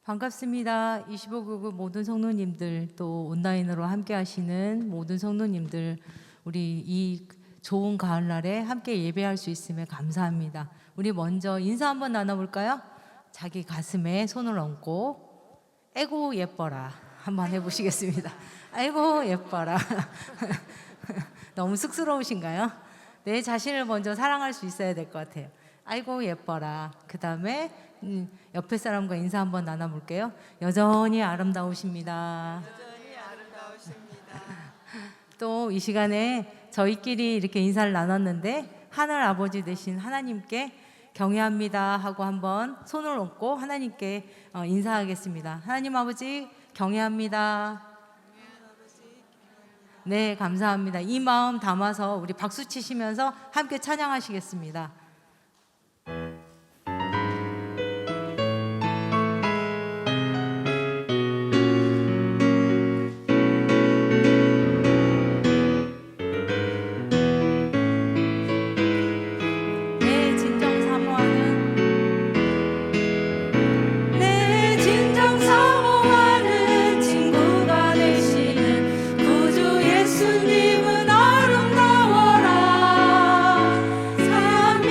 반갑습니다. 25교구 모든 성도님들, 또 온라인으로 함께 하시는 모든 성도님들, 우리 이 좋은 가을날에 함께 예배할 수 있음에 감사합니다. 우리 먼저 인사 한번 나눠볼까요? 자기 가슴에 손을 얹고 아이고 예뻐라 한번 해보시겠습니다. 아이고 예뻐라. 너무 쑥스러우신가요? 내 자신을 먼저 사랑할 수 있어야 될 것 같아요. 아이고 예뻐라. 그 다음에 옆에 사람과 인사 한번 나눠볼게요. 여전히 아름다우십니다. 여전히 아름다우십니다. 또 이 시간에 저희끼리 이렇게 인사를 나눴는데 하늘 아버지 되신 하나님께 경외합니다 하고 한번 손을 얹고 하나님께 인사하겠습니다. 하나님 아버지 경외합니다. 네, 감사합니다. 이 마음 담아서 우리 박수 치시면서 함께 찬양하시겠습니다. 예수님은 아름다워라. 참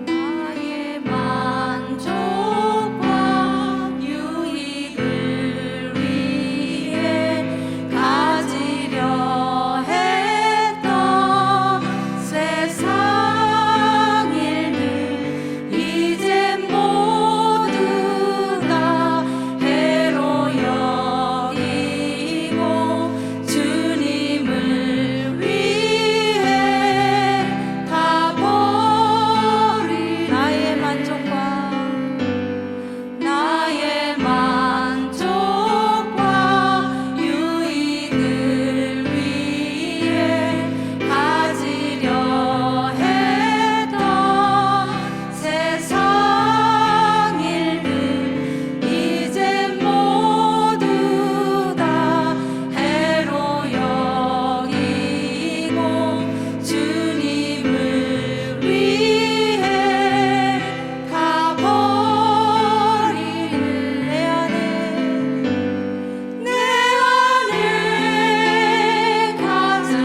나의 만족과 유익을 위해 가지려 했던 세상 일들 이제 모두 다 해로 여기고 주님을 위해 다 버린 나의 만족과 유익을 위해 가지려 했던 세상 일들 이제 모두 다 해로 여기고 주님을 위해 다 버리는 내 안에 가장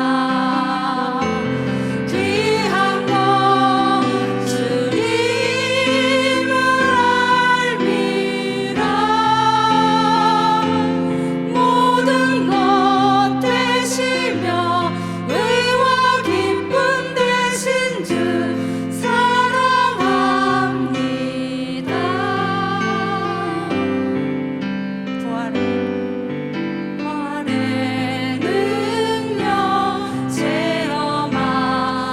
귀한 것 주님을 알미라 모든 것 되시며 의와 기쁨 되신 주 사랑합니다. 부활의 능력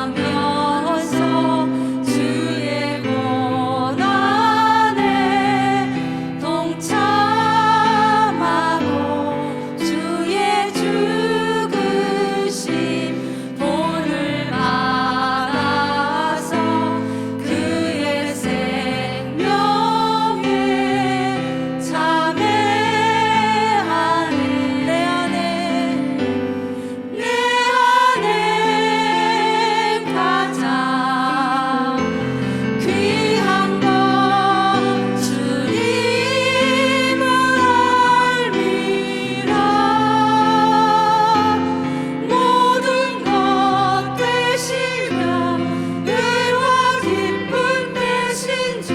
체험하면서 주의 고난에 동참하고 주의 죽으심 본을 받아서 그의 생명에 참여하는 내 안에 가장 귀한 것 주님을 알미라 모든 것 되시며 의와 기쁨 되신 주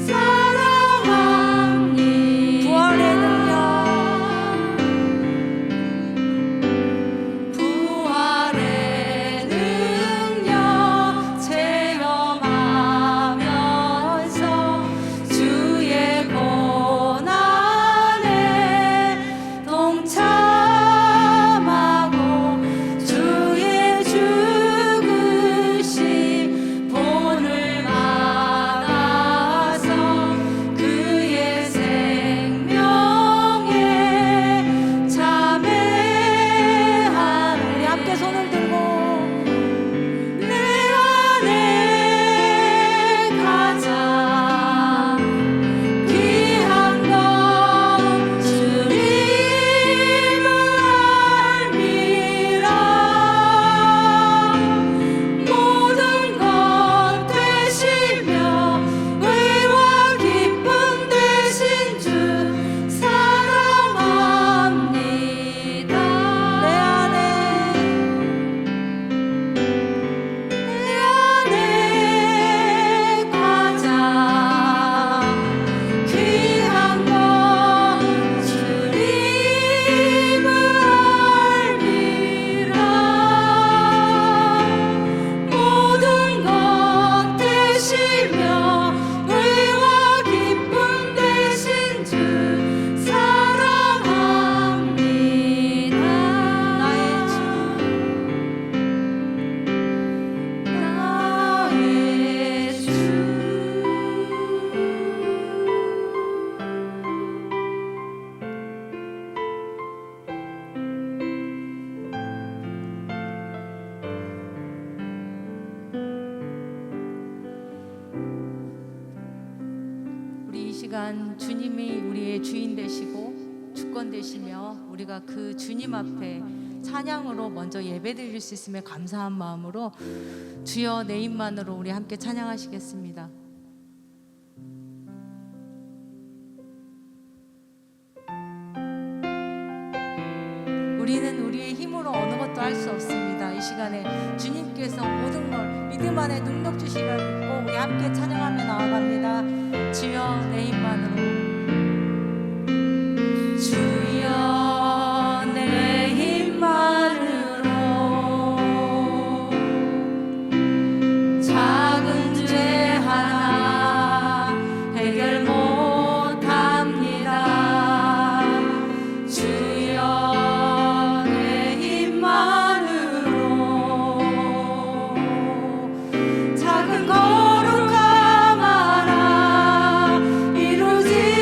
사랑합니다. 부활의 능력 체험하면서 주의 고난에 동참하고 주의 죽으심 본을 받아서 그의 생명에 참여하는 우리 함께 손을 들고 내 안에 가장 귀한 것 주님을 알미라 모든 것 되시며 의와 기쁨 되신 주 사랑합니다. 내 안에 가장 귀한 것 주님을 알미라 모든 것 되시며 의와 기쁨 되신 주 사랑합니다. 나의 주 우리 이 시간 주님이 우리의 주인 되시고 주권 주권되시며 우리가 그 주님 앞에 찬양으로 먼저 예배드릴 수 있음에 감사한 마음으로 주여 내 입만으로 우리 함께 찬양하시겠습니다. 우리는 우리의 힘으로 어느 것도 할 수 없습니다. 이 시간에 주님께서 모든 걸 믿음 안에 능력 주시리라 믿고 우리 함께 찬양하며 나아갑니다. 주여 내 힘만으로 주여 내 힘만으로 작은 죄 하나 해결 못합니다. 주여 작은 거룩함 하나 이루지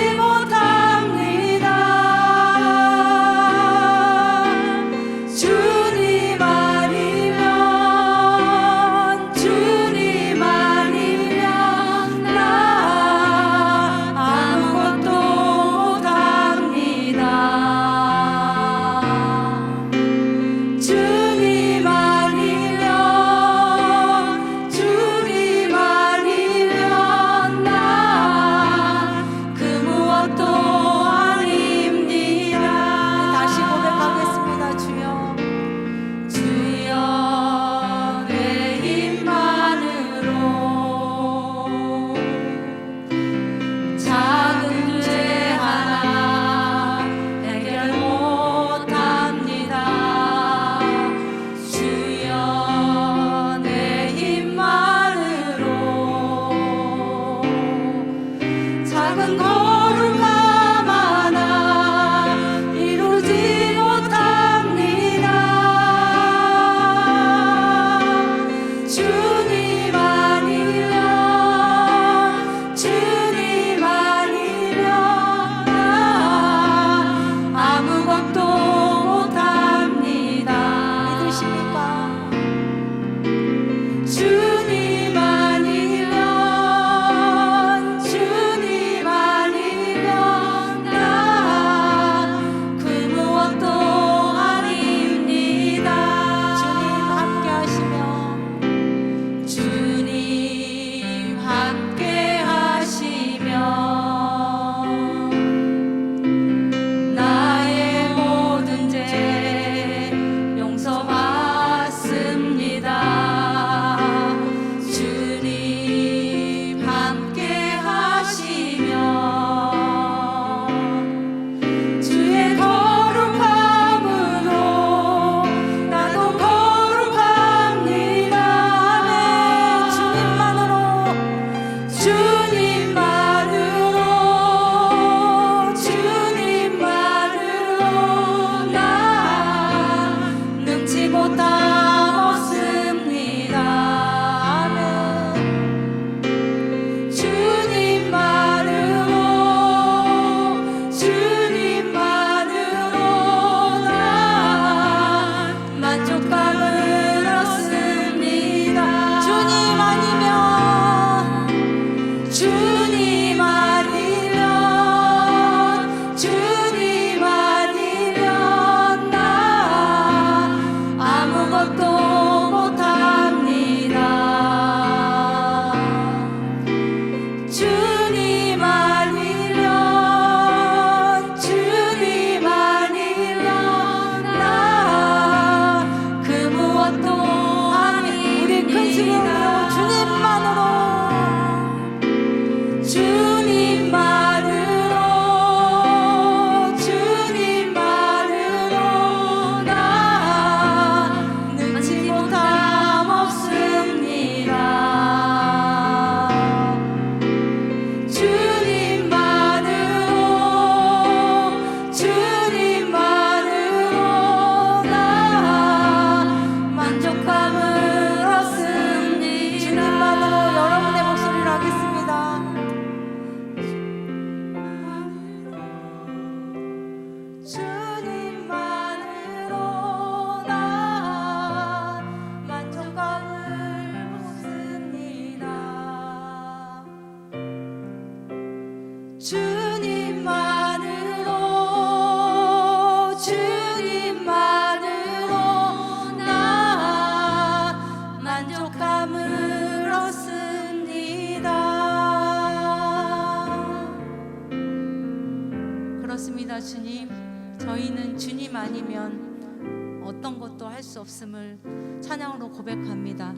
저희는 주님 아니면 어떤 것도 할 수 없음을 찬양으로 고백합니다.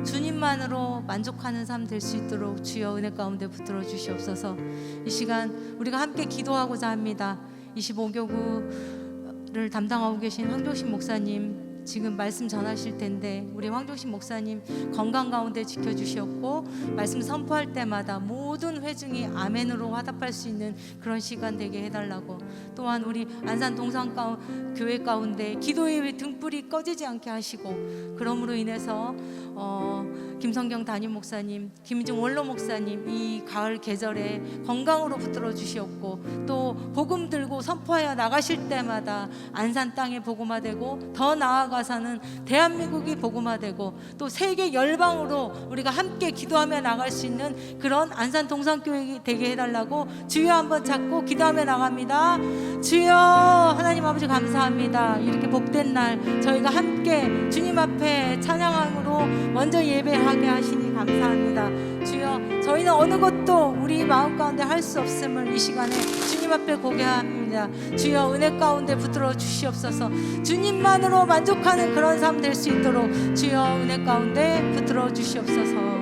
주님만으로 만족하는 삶 될 수 있도록 주여 은혜 가운데 붙들어 주시옵소서. 이 시간 우리가 함께 기도하고자 합니다. 25교구를 담당하고 계신 황종신 목사님 지금 말씀 전하실 텐데, 우리 황종신 목사님 건강 가운데 지켜주시옵고 말씀 선포할 때마다 모든 회중이 아멘으로 화답할 수 있는 그런 시간 되게 해달라고, 또한 우리 안산 동산 교회 가운데 기도의 등불이 꺼지지 않게 하시고, 그러므로 인해서 김성경 담임 목사님, 김희중 원로 목사님 이 가을 계절에 건강으로 붙들어 주시옵고, 또 복음 들고 선포하여 나가실 때마다 안산 땅에 복음화되고, 더 나아가서는 대한민국이 복음화되고, 또 세계 열방으로 우리가 함께 기도하며 나갈 수 있는 그런 안산 동산교회 되게 해달라고 주여 한번 잡고 기도하며 나갑니다. 주여 하나님 아버지 감사합니다. 이렇게 복된 날 저희가 함께 주님 앞에 찬양함으로 먼저 예배하게 하시니 감사합니다. 주여 저희는 어느 것도 우리 마음 가운데 할 수 없음을 이 시간에 주님 앞에 고개합니다. 주여 은혜 가운데 붙들어 주시옵소서. 주님만으로 만족하는 그런 삶 될 수 있도록 주여 은혜 가운데 붙들어 주시옵소서.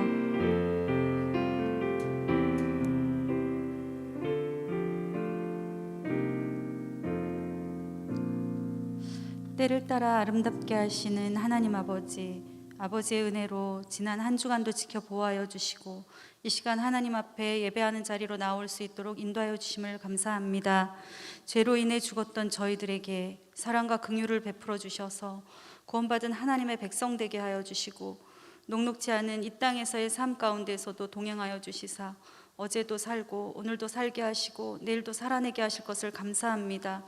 때를 따라 아름답게 하시는 하나님 아버지의 은혜로 지난 한 주간도 지켜 보호하여 주시고, 이 시간 하나님 앞에 예배하는 자리로 나올 수 있도록 인도하여 주심을 감사합니다. 죄로 인해 죽었던 저희들에게 사랑과 긍휼을 베풀어 주셔서 구원받은 하나님의 백성 되게 하여 주시고, 녹록지 않은 이 땅에서의 삶 가운데서도 동행하여 주시사 어제도 살고 오늘도 살게 하시고 내일도 살아내게 하실 것을 감사합니다.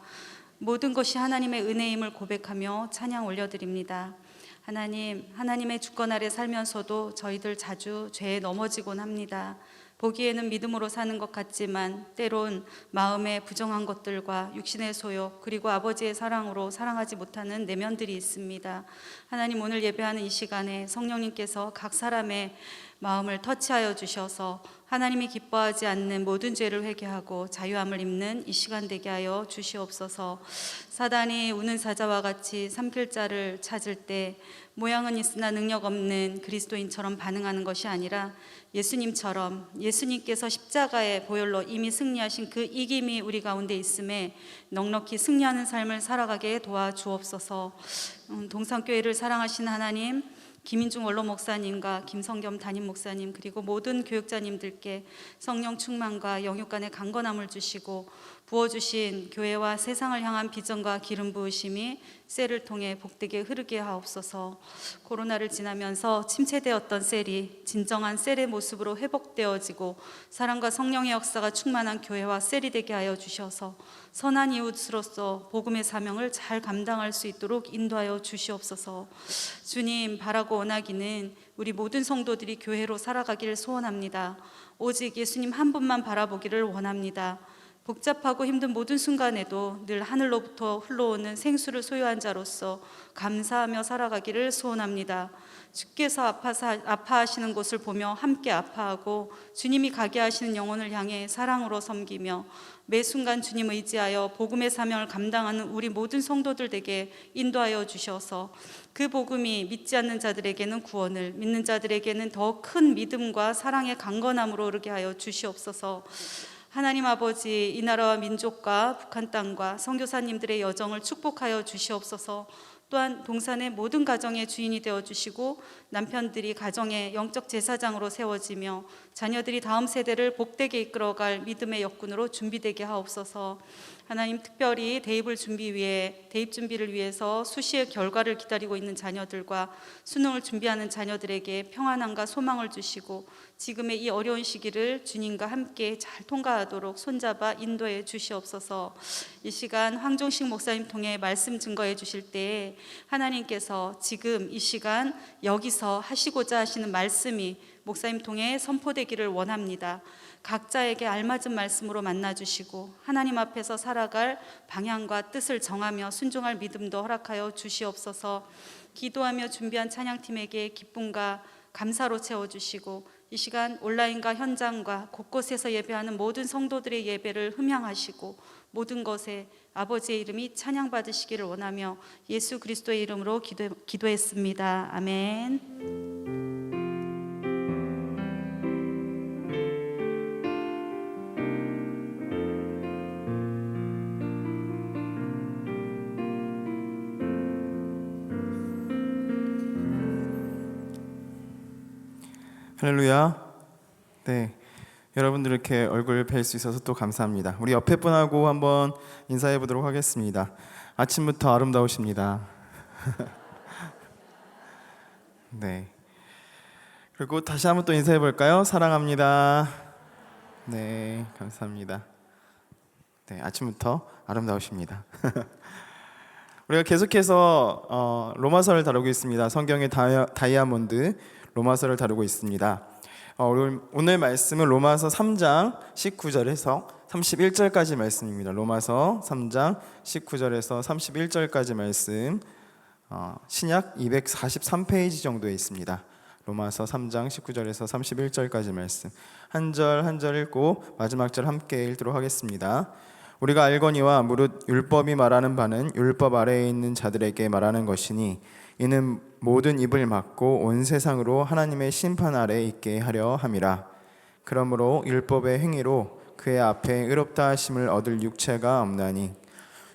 모든 것이 하나님의 은혜임을 고백하며 찬양 올려드립니다. 하나님의 주권 아래 살면서도 저희들 자주 죄에 넘어지곤 합니다. 보기에는 믿음으로 사는 것 같지만 때론 마음에 부정한 것들과 육신의 소욕, 그리고 아버지의 사랑으로 사랑하지 못하는 내면들이 있습니다. 하나님, 오늘 예배하는 이 시간에 성령님께서 각 사람의 마음을 터치하여 주셔서 하나님이 기뻐하지 않는 모든 죄를 회개하고 자유함을 입는 이 시간 되게 하여 주시옵소서. 사단이 우는 사자와 같이 삼킬 자를 찾을 때 모양은 있으나 능력 없는 그리스도인처럼 반응하는 것이 아니라 예수님처럼, 예수님께서 십자가의 보혈로 이미 승리하신 그 이김이 우리 가운데 있음에 넉넉히 승리하는 삶을 살아가게 도와주옵소서. 동산교회를 사랑하신 하나님, 김인중 원로 목사님과 김성겸 담임 목사님, 그리고 모든 교육자님들께 성령 충만과 영육 간의 강건함을 주시고, 부어주신 교회와 세상을 향한 비전과 기름 부으심이 셀을 통해 복되게 흐르게 하옵소서. 코로나를 지나면서 침체되었던 셀이 진정한 셀의 모습으로 회복되어지고, 사랑과 성령의 역사가 충만한 교회와 셀이 되게 하여 주셔서 선한 이웃으로서 복음의 사명을 잘 감당할 수 있도록 인도하여 주시옵소서. 주님, 바라고 원하기는 우리 모든 성도들이 교회로 살아가기를 소원합니다. 오직 예수님 한 분만 바라보기를 원합니다. 복잡하고 힘든 모든 순간에도 늘 하늘로부터 흘러오는 생수를 소유한 자로서 감사하며 살아가기를 소원합니다. 주께서 아파하시는 곳을 보며 함께 아파하고, 주님이 가게 하시는 영혼을 향해 사랑으로 섬기며 매 순간 주님 의지하여 복음의 사명을 감당하는 우리 모든 성도들에게 인도하여 주셔서 그 복음이 믿지 않는 자들에게는 구원을, 믿는 자들에게는 더 큰 믿음과 사랑의 강건함으로 오르게 하여 주시옵소서. 하나님 아버지, 이 나라와 민족과 북한 땅과 선교사님들의 여정을 축복하여 주시옵소서. 또한 동산의 모든 가정의 주인이 되어주시고, 남편들이 가정의 영적 제사장으로 세워지며 자녀들이 다음 세대를 복되게 이끌어갈 믿음의 역군으로 준비되게 하옵소서. 하나님, 특별히 대입 준비를 위해서 수시의 결과를 기다리고 있는 자녀들과 수능을 준비하는 자녀들에게 평안함과 소망을 주시고, 지금의 이 어려운 시기를 주님과 함께 잘 통과하도록 손잡아 인도해 주시옵소서. 이 시간 황종식 목사님 통해 말씀 증거해 주실 때에 하나님께서 지금 이 시간 여기서 하시고자 하시는 말씀이 목사님 통해 선포되기를 원합니다. 각자에게 알맞은 말씀으로 만나주시고, 하나님 앞에서 살아갈 방향과 뜻을 정하며 순종할 믿음도 허락하여 주시옵소서. 기도하며 준비한 찬양팀에게 기쁨과 감사로 채워주시고, 이 시간 온라인과 현장과 곳곳에서 예배하는 모든 성도들의 예배를 흠양하시고, 모든 것에 아버지의 이름이 찬양받으시기를 원하며 예수 그리스도의 이름으로 기도했습니다. 아멘. 할렐루야. 네, 여러분들 이렇게 얼굴 뵐 수 있어서 또 감사합니다. 우리 옆에 분하고 한번 인사해 보도록 하겠습니다. 아침부터 아름다우십니다. 네. 그리고 다시 한번 또 인사해 볼까요? 사랑합니다. 네, 감사합니다. 네, 아침부터 아름다우십니다. 우리가 계속해서 로마서를 다루고 있습니다. 성경의 다이아몬드 로마서를 다루고 있습니다. 오늘 말씀은 로마서 3장 19절에서 31절까지 말씀입니다. 로마서 3장 19절에서 31절까지 말씀, 신약 243페이지 정도에 있습니다. 로마서 3장 19절에서 31절까지 말씀 한 절 한 절 읽고 마지막 절 함께 읽도록 하겠습니다. 우리가 알거니와 무릇 율법이 말하는 바는 율법 아래에 있는 자들에게 말하는 것이니 이는 모든 입을 막고 온 세상으로 하나님의 심판 아래에 있게 하려 함이라. 그러므로 율법의 행위로 그의 앞에 의롭다 하심을 얻을 육체가 없나니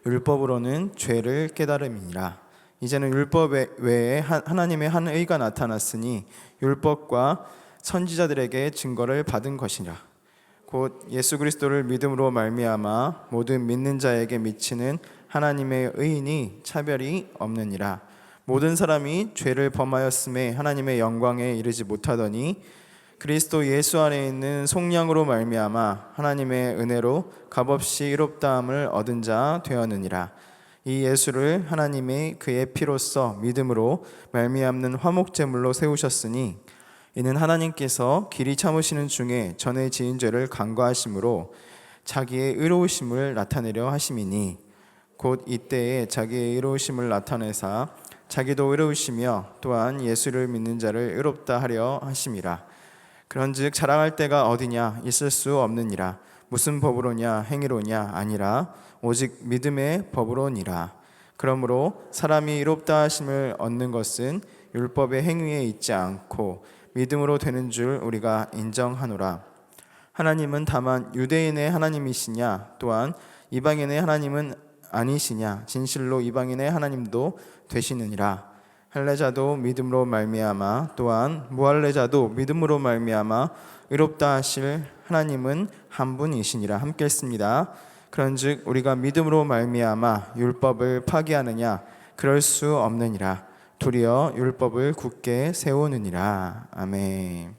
율법으로는 죄를 깨달음이니라. 이제는 율법 외에 하나님의 한 의가 나타났으니 율법과 선지자들에게 증거를 받은 것이라. 곧 예수 그리스도를 믿음으로 말미암아 모든 믿는 자에게 미치는 하나님의 의인이 차별이 없느니라. 모든 사람이 죄를 범하였음에 하나님의 영광에 이르지 못하더니 그리스도 예수 안에 있는 속량으로 말미암아 하나님의 은혜로 값없이 의롭다함을 얻은 자 되었느니라. 이 예수를 하나님이 그의 피로써 믿음으로 말미암는 화목제물로 세우셨으니 이는 하나님께서 길이 참으시는 중에 전에 지은 죄를 간과하심으로 자기의 의로우심을 나타내려 하심이니 곧 이때에 자기의 의로우심을 나타내사 자기도 의로우시며 또한 예수를 믿는 자를 의롭다 하려 하심이라. 그런즉 자랑할 때가 어디냐? 있을 수 없느니라. 무슨 법으로냐? 행위로냐? 아니라 오직 믿음의 법으로니라. 그러므로 사람이 의롭다 하심을 얻는 것은 율법의 행위에 있지 않고 믿음으로 되는 줄 우리가 인정하노라. 하나님은 다만 유대인의 하나님이시냐? 또한 이방인의 하나님은 아니시냐? 진실로 이방인의 하나님도 되시느니라. 할례자도 믿음으로 말미암아 또한 무할례자도 믿음으로 말미암아 의롭다 하실 하나님은 한 분이시니라. 함께 읽습니다. 그런즉 우리가 믿음으로 말미암아 율법을 파기하느냐? 그럴 수 없느니라. 도리어 율법을 굳게 세우느니라. 아멘.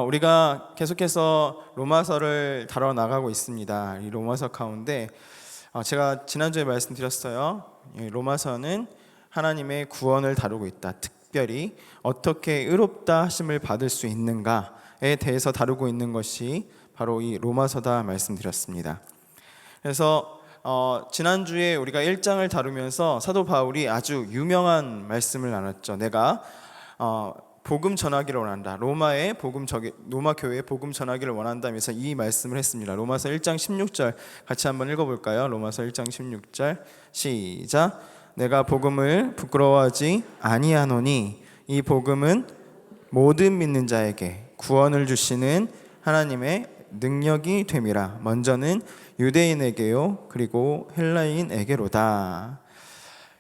우리가 계속해서 로마서를 다뤄 나가고 있습니다. 이 로마서 가운데 제가 지난주에 말씀드렸어요. 로마서는 하나님의 구원을 다루고 있다. 특별히 어떻게 의롭다 하심을 받을 수 있는가에 대해서 다루고 있는 것이 바로 이 로마서다 말씀드렸습니다. 그래서 지난주에 우리가 1장을 다루면서 사도 바울이 아주 유명한 말씀을 나눴죠. 내가 복음 전하기를 원한다. 로마 교회에 복음 전하기를 원한다면서 이 말씀을 했습니다. 로마서 1장 16절 같이 한번 읽어볼까요? 로마서 1장 16절 시작. 내가 복음을 부끄러워하지 아니하노니 이 복음은 모든 믿는 자에게 구원을 주시는 하나님의 능력이 됨이라. 먼저는 유대인에게요 그리고 헬라인에게로다.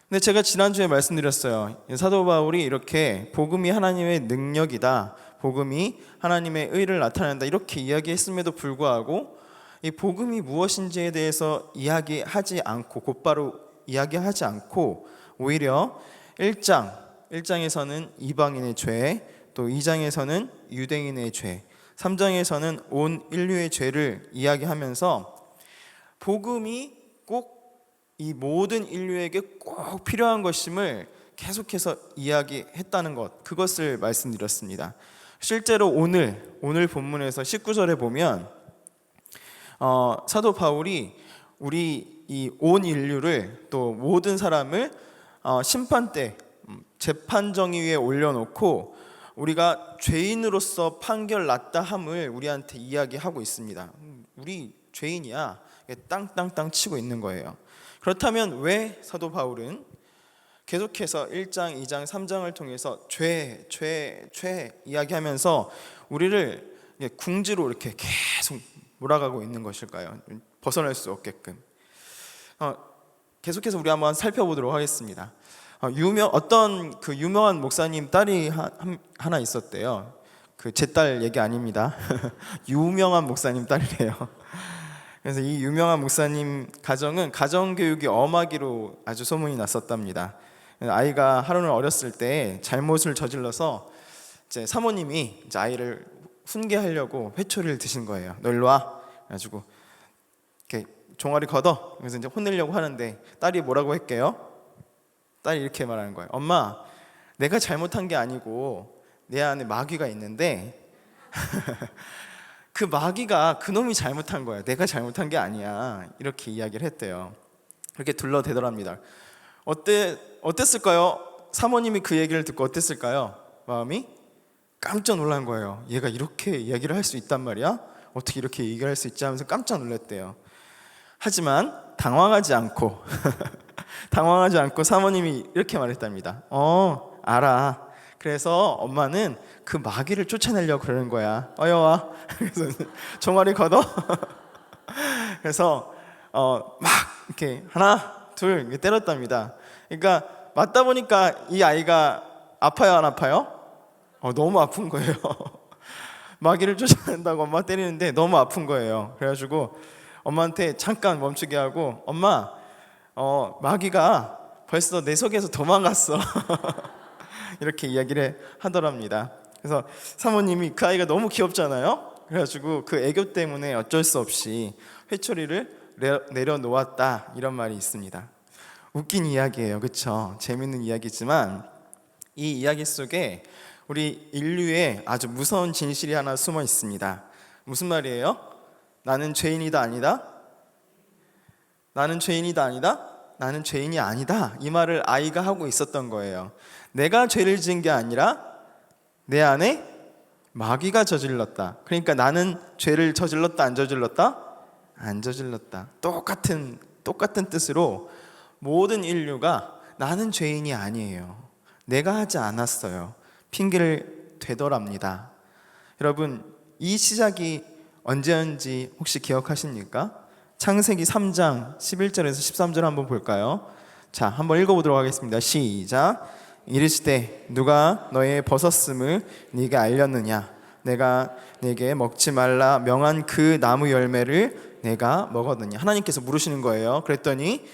근데 제가 지난주에 말씀드렸어요. 사도 바울이 이렇게 복음이 하나님의 능력이다, 복음이 하나님의 의를 나타낸다 이렇게 이야기했음에도 불구하고 이 복음이 무엇인지에 대해서 이야기하지 않고 곧바로 이야기하지 않고 오히려 1장에서는 이방인의 죄, 또 2장에서는 유대인의 죄, 3장에서는 온 인류의 죄를 이야기하면서 복음이 꼭 이 모든 인류에게 꼭 필요한 것임을 계속해서 이야기했다는 것, 그것을 말씀드렸습니다. 실제로 오늘 본문에서 19절에 보면 사도 바울이 우리 이 온 인류를 또 모든 사람을 심판 때 재판정의 위에 올려놓고 우리가 죄인으로서 판결 났다 함을 우리한테 이야기하고 있습니다. 우리 죄인이야. 땅땅땅 치고 있는 거예요. 그렇다면 왜 사도 바울은 계속해서 1장, 2장, 3장을 통해서 죄 이야기하면서 우리를 궁지로 이렇게 계속 몰아가고 있는 것일까요? 벗어날 수 없게끔. 계속해서 우리 한번 살펴보도록 하겠습니다. 어떤 그 유명한 목사님 딸이 하나 있었대요. 그 제 딸 얘기 아닙니다. 유명한 목사님 딸이래요. 그래서 이 유명한 목사님 가정은 가정교육이 엄하기로 아주 소문이 났었답니다. 아이가 하루는 어렸을 때 잘못을 저질러서 이제 사모님이 이제 아이를 훈계하려고 회초리를 드신 거예요. 너 일로 와. 그래가지고 이렇게 종아리 걷어. 그래서 이제 혼내려고 하는데 딸이 뭐라고 할게요? 딸이 이렇게 말하는 거예요. 엄마, 내가 잘못한 게 아니고 내 안에 마귀가 있는데 그 마귀가 그놈이 잘못한 거야. 내가 잘못한 게 아니야. 이렇게 이야기를 했대요. 그렇게 둘러대더랍니다. 어땠을까요? 사모님이 그 얘기를 듣고 어땠을까요? 마음이 깜짝 놀란 거예요. 얘가 이렇게 이야기를 할 수 있단 말이야? 어떻게 이렇게 얘기를 할 수 있지 하면서 깜짝 놀랐대요. 하지만 당황하지 않고 사모님이 이렇게 말했답니다. 알아. 그래서 엄마는 그 마귀를 쫓아내려고 그러는 거야. 어여와. 그래서 종아리 걷어. 그래서 막 이렇게 하나 둘 이렇게 때렸답니다. 그러니까 맞다 보니까 이 아이가 아파요 안 아파요? 너무 아픈 거예요. 마귀를 쫓아낸다고 엄마 때리는데 너무 아픈 거예요. 그래가지고 엄마한테 잠깐 멈추게 하고 엄마 마귀가 벌써 내 속에서 도망갔어. 이렇게 이야기를 하더랍니다. 그래서 사모님이 그 아이가 너무 귀엽잖아요. 그래가지고 그 애교 때문에 어쩔 수 없이 회초리를 내려놓았다 이런 말이 있습니다. 웃긴 이야기예요. 그렇죠? 재밌는 이야기지만 이 이야기 속에 우리 인류의 아주 무서운 진실이 하나 숨어 있습니다. 무슨 말이에요? 나는 죄인이다 아니다? 나는 죄인이다 아니다? 나는 죄인이 아니다. 이 말을 아이가 하고 있었던 거예요. 내가 죄를 지은 게 아니라 내 안에 마귀가 저질렀다. 그러니까 나는 죄를 저질렀다 안 저질렀다? 안 저질렀다. 똑같은 뜻으로 모든 인류가 나는 죄인이 아니에요. 내가 하지 않았어요. 핑계를 대더랍니다. 여러분, 이 시작이 언제인지 혹시 기억하십니까? 창세기 3장 11절에서 13절 한번 볼까요? 자, 한번 읽어보도록 하겠습니다. 시작. 이르시되 누가 너의 벗었음을 네게 알렸느냐? 내가 네게 먹지 말라 명한 그 나무 열매를 내가 먹었느냐? 하나님께서 물으시는 거예요. 그랬더니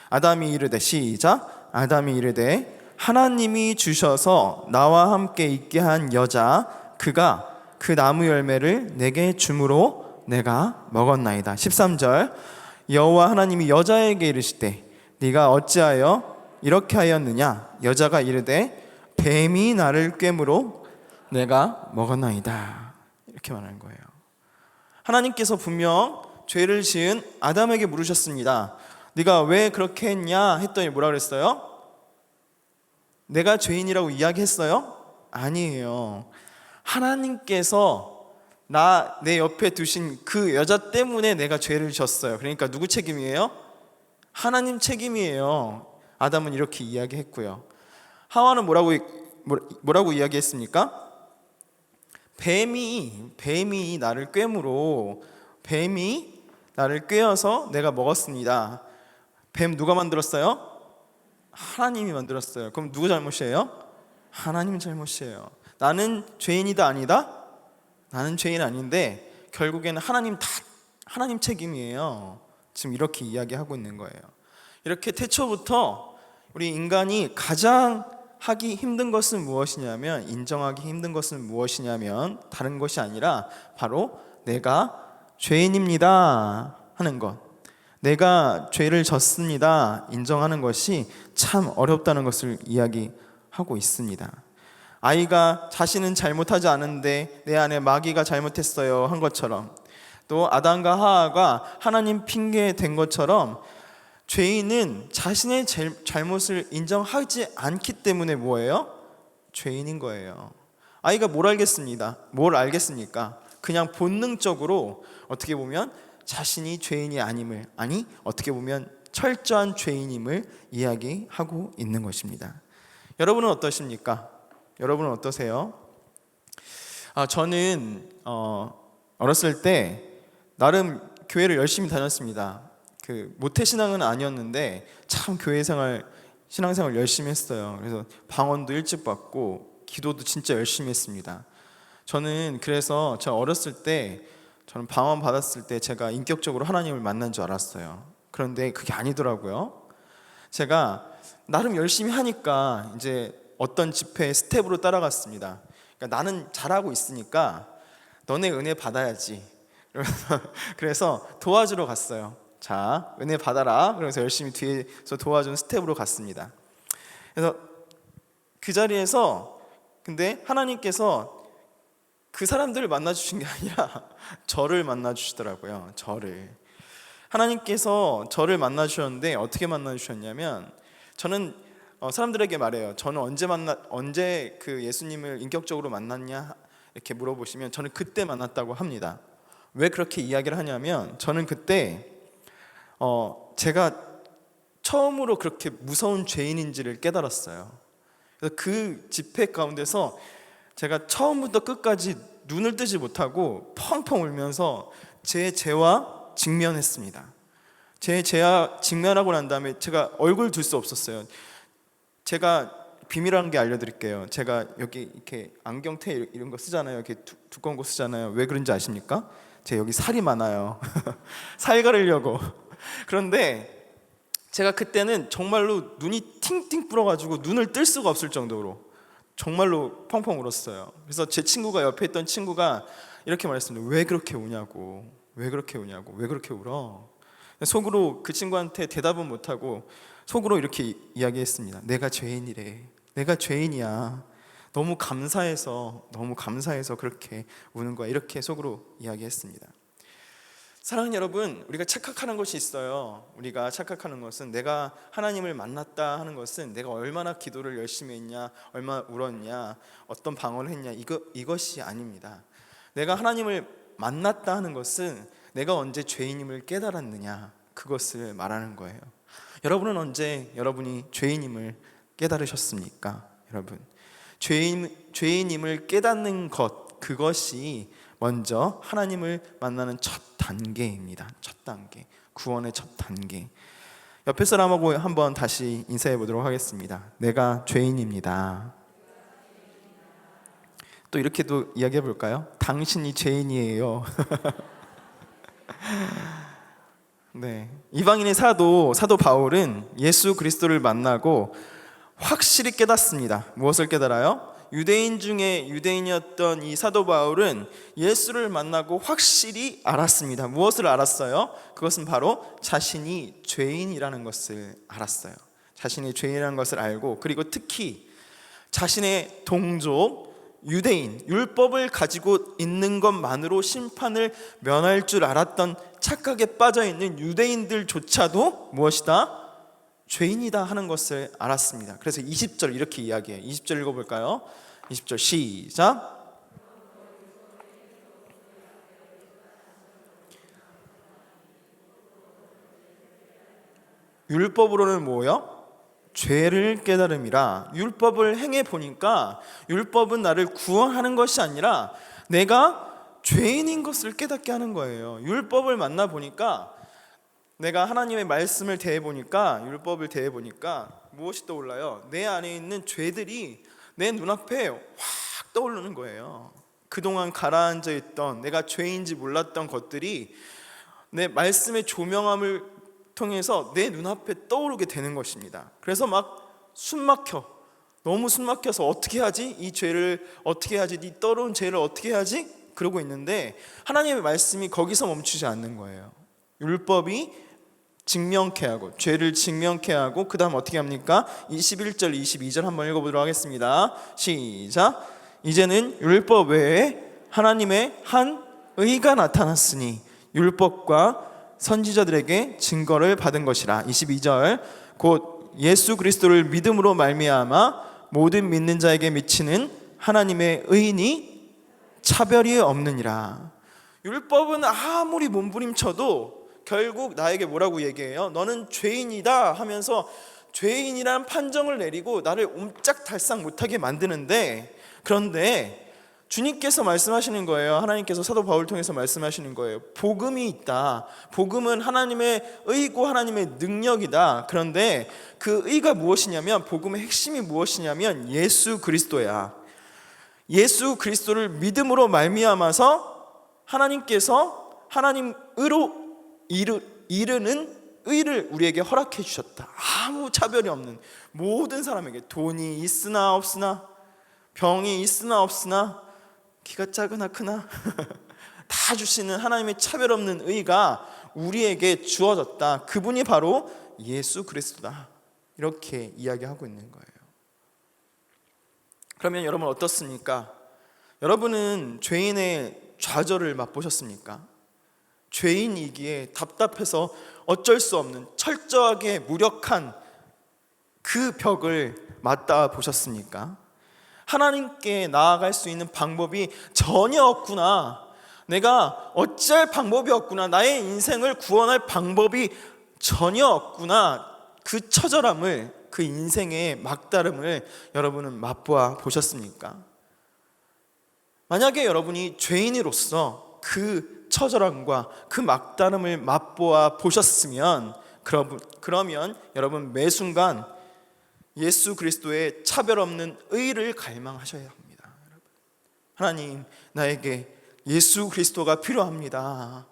아담이 이르되 시작. 아담이 이르되 하나님이 주셔서 나와 함께 있게 한 여자 그가 그 나무 열매를 내게 주므로 내가 먹었나이다. 13절. 여호와 하나님이 여자에게 이르시되 네가 어찌하여 이렇게 하였느냐? 여자가 이르되 뱀이 나를 꿰므로 내가 먹었나이다. 이렇게 말하는 거예요. 하나님께서 분명 죄를 지은 아담에게 물으셨습니다. 네가 왜 그렇게 했냐? 했더니 뭐라 그랬어요? 내가 죄인이라고 이야기했어요? 아니에요. 하나님께서 내 옆에 두신 그 여자 때문에 내가 죄를 졌어요. 그러니까 누구 책임이에요? 하나님 책임이에요. 아담은 이렇게 이야기했고요. 하와는 뭐라고 이야기했습니까? 뱀이 나를 꿰므로 뱀이 나를 꿰어서 내가 먹었습니다. 뱀 누가 만들었어요? 하나님이 만들었어요. 그럼 누구 잘못이에요? 하나님 잘못이에요. 나는 죄인이다 아니다? 나는 죄인 아닌데 결국에는 하나님 책임이에요. 지금 이렇게 이야기하고 있는 거예요. 이렇게 태초부터 우리 인간이 가장 하기 힘든 것은 무엇이냐면 인정하기 힘든 것은 무엇이냐면 다른 것이 아니라 바로 내가 죄인입니다 하는 것, 내가 죄를 졌습니다 인정하는 것이 참 어렵다는 것을 이야기하고 있습니다. 아이가 자신은 잘못하지 않은데 내 안에 마귀가 잘못했어요 한 것처럼, 또 아담과 하와가 하나님 핑계 댄 것처럼 죄인은 자신의 잘못을 인정하지 않기 때문에 뭐예요? 죄인인 거예요. 아이가 뭘 알겠습니까? 그냥 본능적으로 어떻게 보면 자신이 죄인이 아님을, 아니 어떻게 보면 철저한 죄인임을 이야기하고 있는 것입니다. 여러분은 어떠십니까? 여러분은 어떠세요? 저는 어렸을 때 나름 교회를 열심히 다녔습니다. 모태신앙은 아니었는데 참 신앙생활 열심히 했어요. 그래서 방언도 일찍 받고 기도도 진짜 열심히 했습니다. 저는 그래서 저 어렸을 때 저는 방언 받았을 때 제가 인격적으로 하나님을 만난 줄 알았어요. 그런데 그게 아니더라고요. 제가 나름 열심히 하니까 이제 어떤 집회의 스텝으로 따라갔습니다. 그러니까 나는 잘하고 있으니까 너네 은혜 받아야지. 그래서 도와주러 갔어요. 자, 은혜 받아라. 그래서 열심히 뒤에서 도와준 스텝으로 갔습니다. 그래서 그 자리에서 근데 하나님께서 그 사람들을 만나 주신 게 아니라 저를 만나 주시더라고요. 하나님께서 저를 만나 주셨는데 어떻게 만나 주셨냐면, 저는 사람들에게 말해요. 저는 언제 그 예수님을 인격적으로 만났냐 이렇게 물어보시면 저는 그때 만났다고 합니다. 왜 그렇게 이야기를 하냐면, 저는 그때 제가 처음으로 그렇게 무서운 죄인인지를 깨달았어요. 그래서 그 집회 가운데서 제가 처음부터 끝까지 눈을 뜨지 못하고 펑펑 울면서 제 죄와 직면했습니다. 제 죄와 직면하고 난 다음에 제가 얼굴 둘 수 없었어요. 제가 비밀한 게 알려드릴게요. 제가 여기 이렇게 안경테 이런 거 쓰잖아요. 이렇게 두꺼운 거 쓰잖아요. 왜 그런지 아십니까? 제가 여기 살이 많아요. 살 가리려고. 그런데 제가 그때는 정말로 눈이 팅팅 불어가지고 눈을 뜰 수가 없을 정도로 정말로 펑펑 울었어요. 그래서 제 친구가, 옆에 있던 친구가 이렇게 말했습니다. 왜 그렇게 우냐고. 왜 그렇게 울어? 속으로 그 친구한테 대답은 못하고 속으로 이렇게 이야기했습니다. 내가 죄인이래. 내가 죄인이야. 너무 감사해서 그렇게 우는 거야. 이렇게 속으로 이야기했습니다. 사랑하는 여러분, 우리가 착각하는 것이 있어요. 우리가 착각하는 것은, 내가 하나님을 만났다 하는 것은 내가 얼마나 기도를 열심히 했냐, 얼마나 울었냐, 어떤 방언을 했냐, 이것이 아닙니다. 내가 하나님을 만났다 하는 것은 내가 언제 죄인임을 깨달았느냐, 그것을 말하는 거예요. 여러분은 언제 여러분이 죄인임을 깨달으셨습니까? 여러분, 죄인임을 깨닫는 것, 그것이 먼저 하나님을 만나는 첫 단계입니다. 첫 단계, 구원의 첫 단계. 옆에 사람하고 한번 다시 인사해 보도록 하겠습니다. 내가 죄인입니다. 또 이렇게도 이야기해 볼까요? 당신이 죄인이에요. 네, 이방인의 사도 바울은 예수 그리스도를 만나고 확실히 깨닫습니다. 무엇을 깨달아요? 유대인 중에 유대인이었던 이 사도 바울은 예수를 만나고 확실히 알았습니다. 무엇을 알았어요? 그것은 바로 자신이 죄인이라는 것을 알았어요. 자신이 죄인이라는 것을 알고, 그리고 특히 자신의 동족 유대인, 율법을 가지고 있는 것만으로 심판을 면할 줄 알았던 착각에 빠져있는 유대인들조차도 무엇이다? 죄인이다 하는 것을 알았습니다. 그래서 20절 이렇게 이야기해요. 20절 읽어볼까요? 20절 시작. 율법으로는 뭐요? 죄를 깨달음이라. 율법을 행해 보니까 율법은 나를 구원하는 것이 아니라 내가 죄인인 것을 깨닫게 하는 거예요. 율법을 만나 보니까, 내가 하나님의 말씀을 대해보니까, 율법을 대해보니까 무엇이 떠올라요? 내 안에 있는 죄들이 내 눈앞에 확 떠오르는 거예요. 그동안 가라앉아 있던, 내가 죄인지 몰랐던 것들이 내 말씀의 조명함을 통해서 내 눈앞에 떠오르게 되는 것입니다. 그래서 막 너무 숨 막혀서 어떻게 하지? 이 죄를 어떻게 하지? 이 떠오른 죄를 어떻게 하지? 그러고 있는데 하나님의 말씀이 거기서 멈추지 않는 거예요. 율법이 증명케 하고, 죄를 증명케 하고, 그 다음 어떻게 합니까? 21절 22절 한번 읽어보도록 하겠습니다. 시작. 이제는 율법 외에 하나님의 한 의가 나타났으니 율법과 선지자들에게 증거를 받은 것이라. 22절. 곧 예수 그리스도를 믿음으로 말미암아 모든 믿는 자에게 미치는 하나님의 의인이 차별이 없느니라. 율법은 아무리 몸부림쳐도 결국 나에게 뭐라고 얘기해요? 너는 죄인이다 하면서 죄인이라는 판정을 내리고 나를 옴짝달싹 못하게 만드는데, 그런데 주님께서 말씀하시는 거예요. 하나님께서 사도 바울 통해서 말씀하시는 거예요. 복음이 있다. 복음은 하나님의 의고 하나님의 능력이다. 그런데 그 의가 무엇이냐면, 복음의 핵심이 무엇이냐면 예수 그리스도야. 예수 그리스도를 믿음으로 말미암아서 하나님께서 하나님으로 이르는 의를 우리에게 허락해 주셨다. 아무 차별이 없는, 모든 사람에게 돈이 있으나 없으나, 병이 있으나 없으나, 키가 작으나 크나 다 주시는 하나님의 차별 없는 의가 우리에게 주어졌다. 그분이 바로 예수 그리스도다. 이렇게 이야기하고 있는 거예요. 그러면 여러분 어떻습니까? 여러분은 죄인의 좌절을 맛보셨습니까? 죄인이기에 답답해서 어쩔 수 없는 철저하게 무력한 그 벽을 맞닿아 보셨습니까? 하나님께 나아갈 수 있는 방법이 전혀 없구나, 내가 어찌할 방법이 없구나, 나의 인생을 구원할 방법이 전혀 없구나, 그 처절함을, 그 인생의 막다름을 여러분은 맛보아 보셨습니까? 만약에 여러분이 죄인으로서 그 처절함과 그 막다름을 맛보아 보셨으면, 그러면 여러분 매 순간 예수 그리스도의 차별 없는 의를 갈망하셔야 합니다. 하나님, 나에게 예수 그리스도가 필요합니다.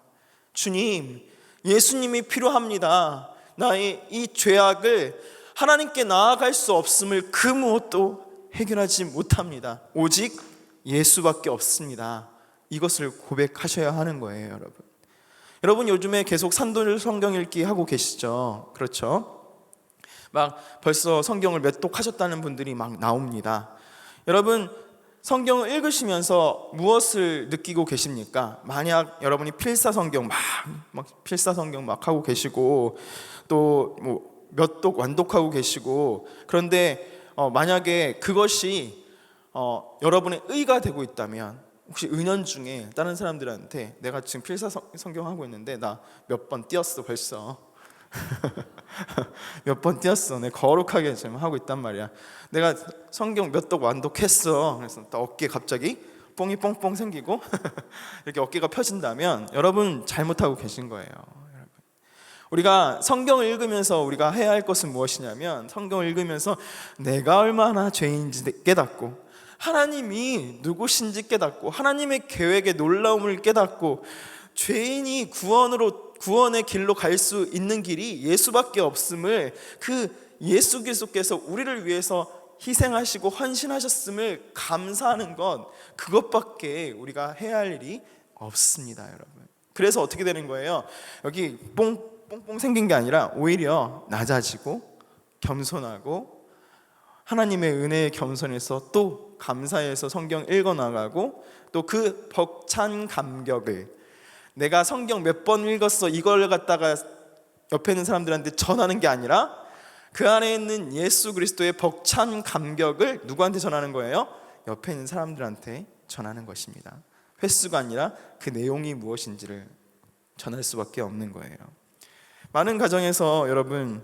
주님, 예수님이 필요합니다. 나의 이 죄악을 하나님께 나아갈 수 없음을 그 무엇도 해결하지 못합니다. 오직 예수밖에 없습니다. 이것을 고백하셔야 하는 거예요, 여러분. 여러분 요즘에 계속 산돌 성경 읽기 하고 계시죠? 그렇죠? 막 벌써 성경을 몇 독 하셨다는 분들이 막 나옵니다. 여러분 성경을 읽으시면서 무엇을 느끼고 계십니까? 만약 여러분이 필사 성경 막 하고 계시고, 또 뭐 몇 독 완독하고 계시고, 그런데 만약에 그것이 여러분의 의가 되고 있다면, 혹시 은연중에 다른 사람들한테 내가 지금 필사 성경 하고 있는데 나 몇 번 띄었어 벌써 몇 번 띄었어, 내가 거룩하게 지금 하고 있단 말이야, 내가 성경 몇 독 완독했어, 그래서 또 어깨에 갑자기 뽕이 뽕뽕 생기고 이렇게 어깨가 펴진다면 여러분 잘못하고 계신 거예요. 우리가 성경을 읽으면서 우리가 해야 할 것은 무엇이냐면, 성경을 읽으면서 내가 얼마나 죄인인지 깨닫고, 하나님이 누구신지 깨닫고, 하나님의 계획의 놀라움을 깨닫고, 죄인이 구원의 길로 갈 수 있는 길이 예수밖에 없음을, 그 예수 그리스도께서 우리를 위해서 희생하시고 헌신하셨음을 감사하는 것, 그것밖에 우리가 해야 할 일이 없습니다, 여러분. 그래서 어떻게 되는 거예요? 여기 뽕뽕 생긴 게 아니라 오히려 낮아지고 겸손하고, 하나님의 은혜에 겸손해서 또 감사해서 성경 읽어나가고, 또 그 벅찬 감격을, 내가 성경 몇 번 읽었어 이걸 갖다가 옆에 있는 사람들한테 전하는 게 아니라 그 안에 있는 예수 그리스도의 벅찬 감격을 누구한테 전하는 거예요? 옆에 있는 사람들한테 전하는 것입니다. 횟수가 아니라 그 내용이 무엇인지를 전할 수밖에 없는 거예요. 많은 가정에서 여러분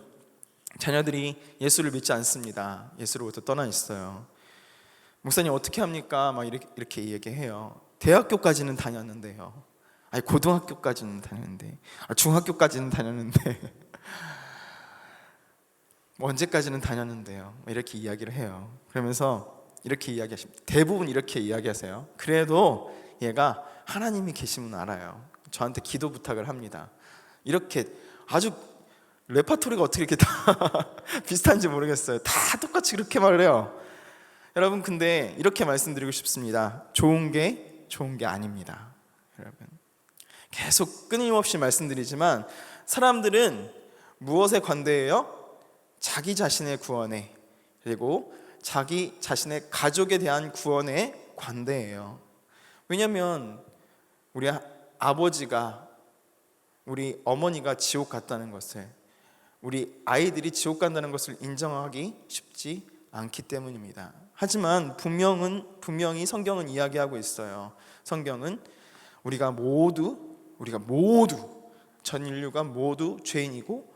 자녀들이 예수를 믿지 않습니다. 예수로부터 떠나 있어요. 목사님 어떻게 합니까? 막 이렇게 얘기해요. 대학교까지는 다녔는데요. 아니 고등학교까지는 다녔는데, 중학교까지는 다녔는데 뭐 언제까지는 다녔는데요. 이렇게 이야기를 해요. 그러면서 이렇게 이야기하십니다. 대부분 이렇게 이야기하세요. 그래도 얘가 하나님이 계시면 알아요. 저한테 기도 부탁을 합니다. 이렇게 아주 레파토리가 어떻게 이렇게 다 비슷한지 모르겠어요. 다 똑같이 그렇게 말을 해요. 여러분 근데 이렇게 말씀드리고 싶습니다. 좋은 게 아닙니다. 여러분 계속 끊임없이 말씀드리지만, 사람들은 무엇에 관대해요? 자기 자신의 구원에, 그리고 자기 자신의 가족에 대한 구원에 관대해요. 왜냐하면 우리 아버지가, 우리 어머니가 지옥 갔다는 것을, 우리 아이들이 지옥 간다는 것을 인정하기 쉽지 않기 때문입니다. 하지만 분명히 성경은 이야기하고 있어요. 성경은 우리가 모두 전 인류가 모두 죄인이고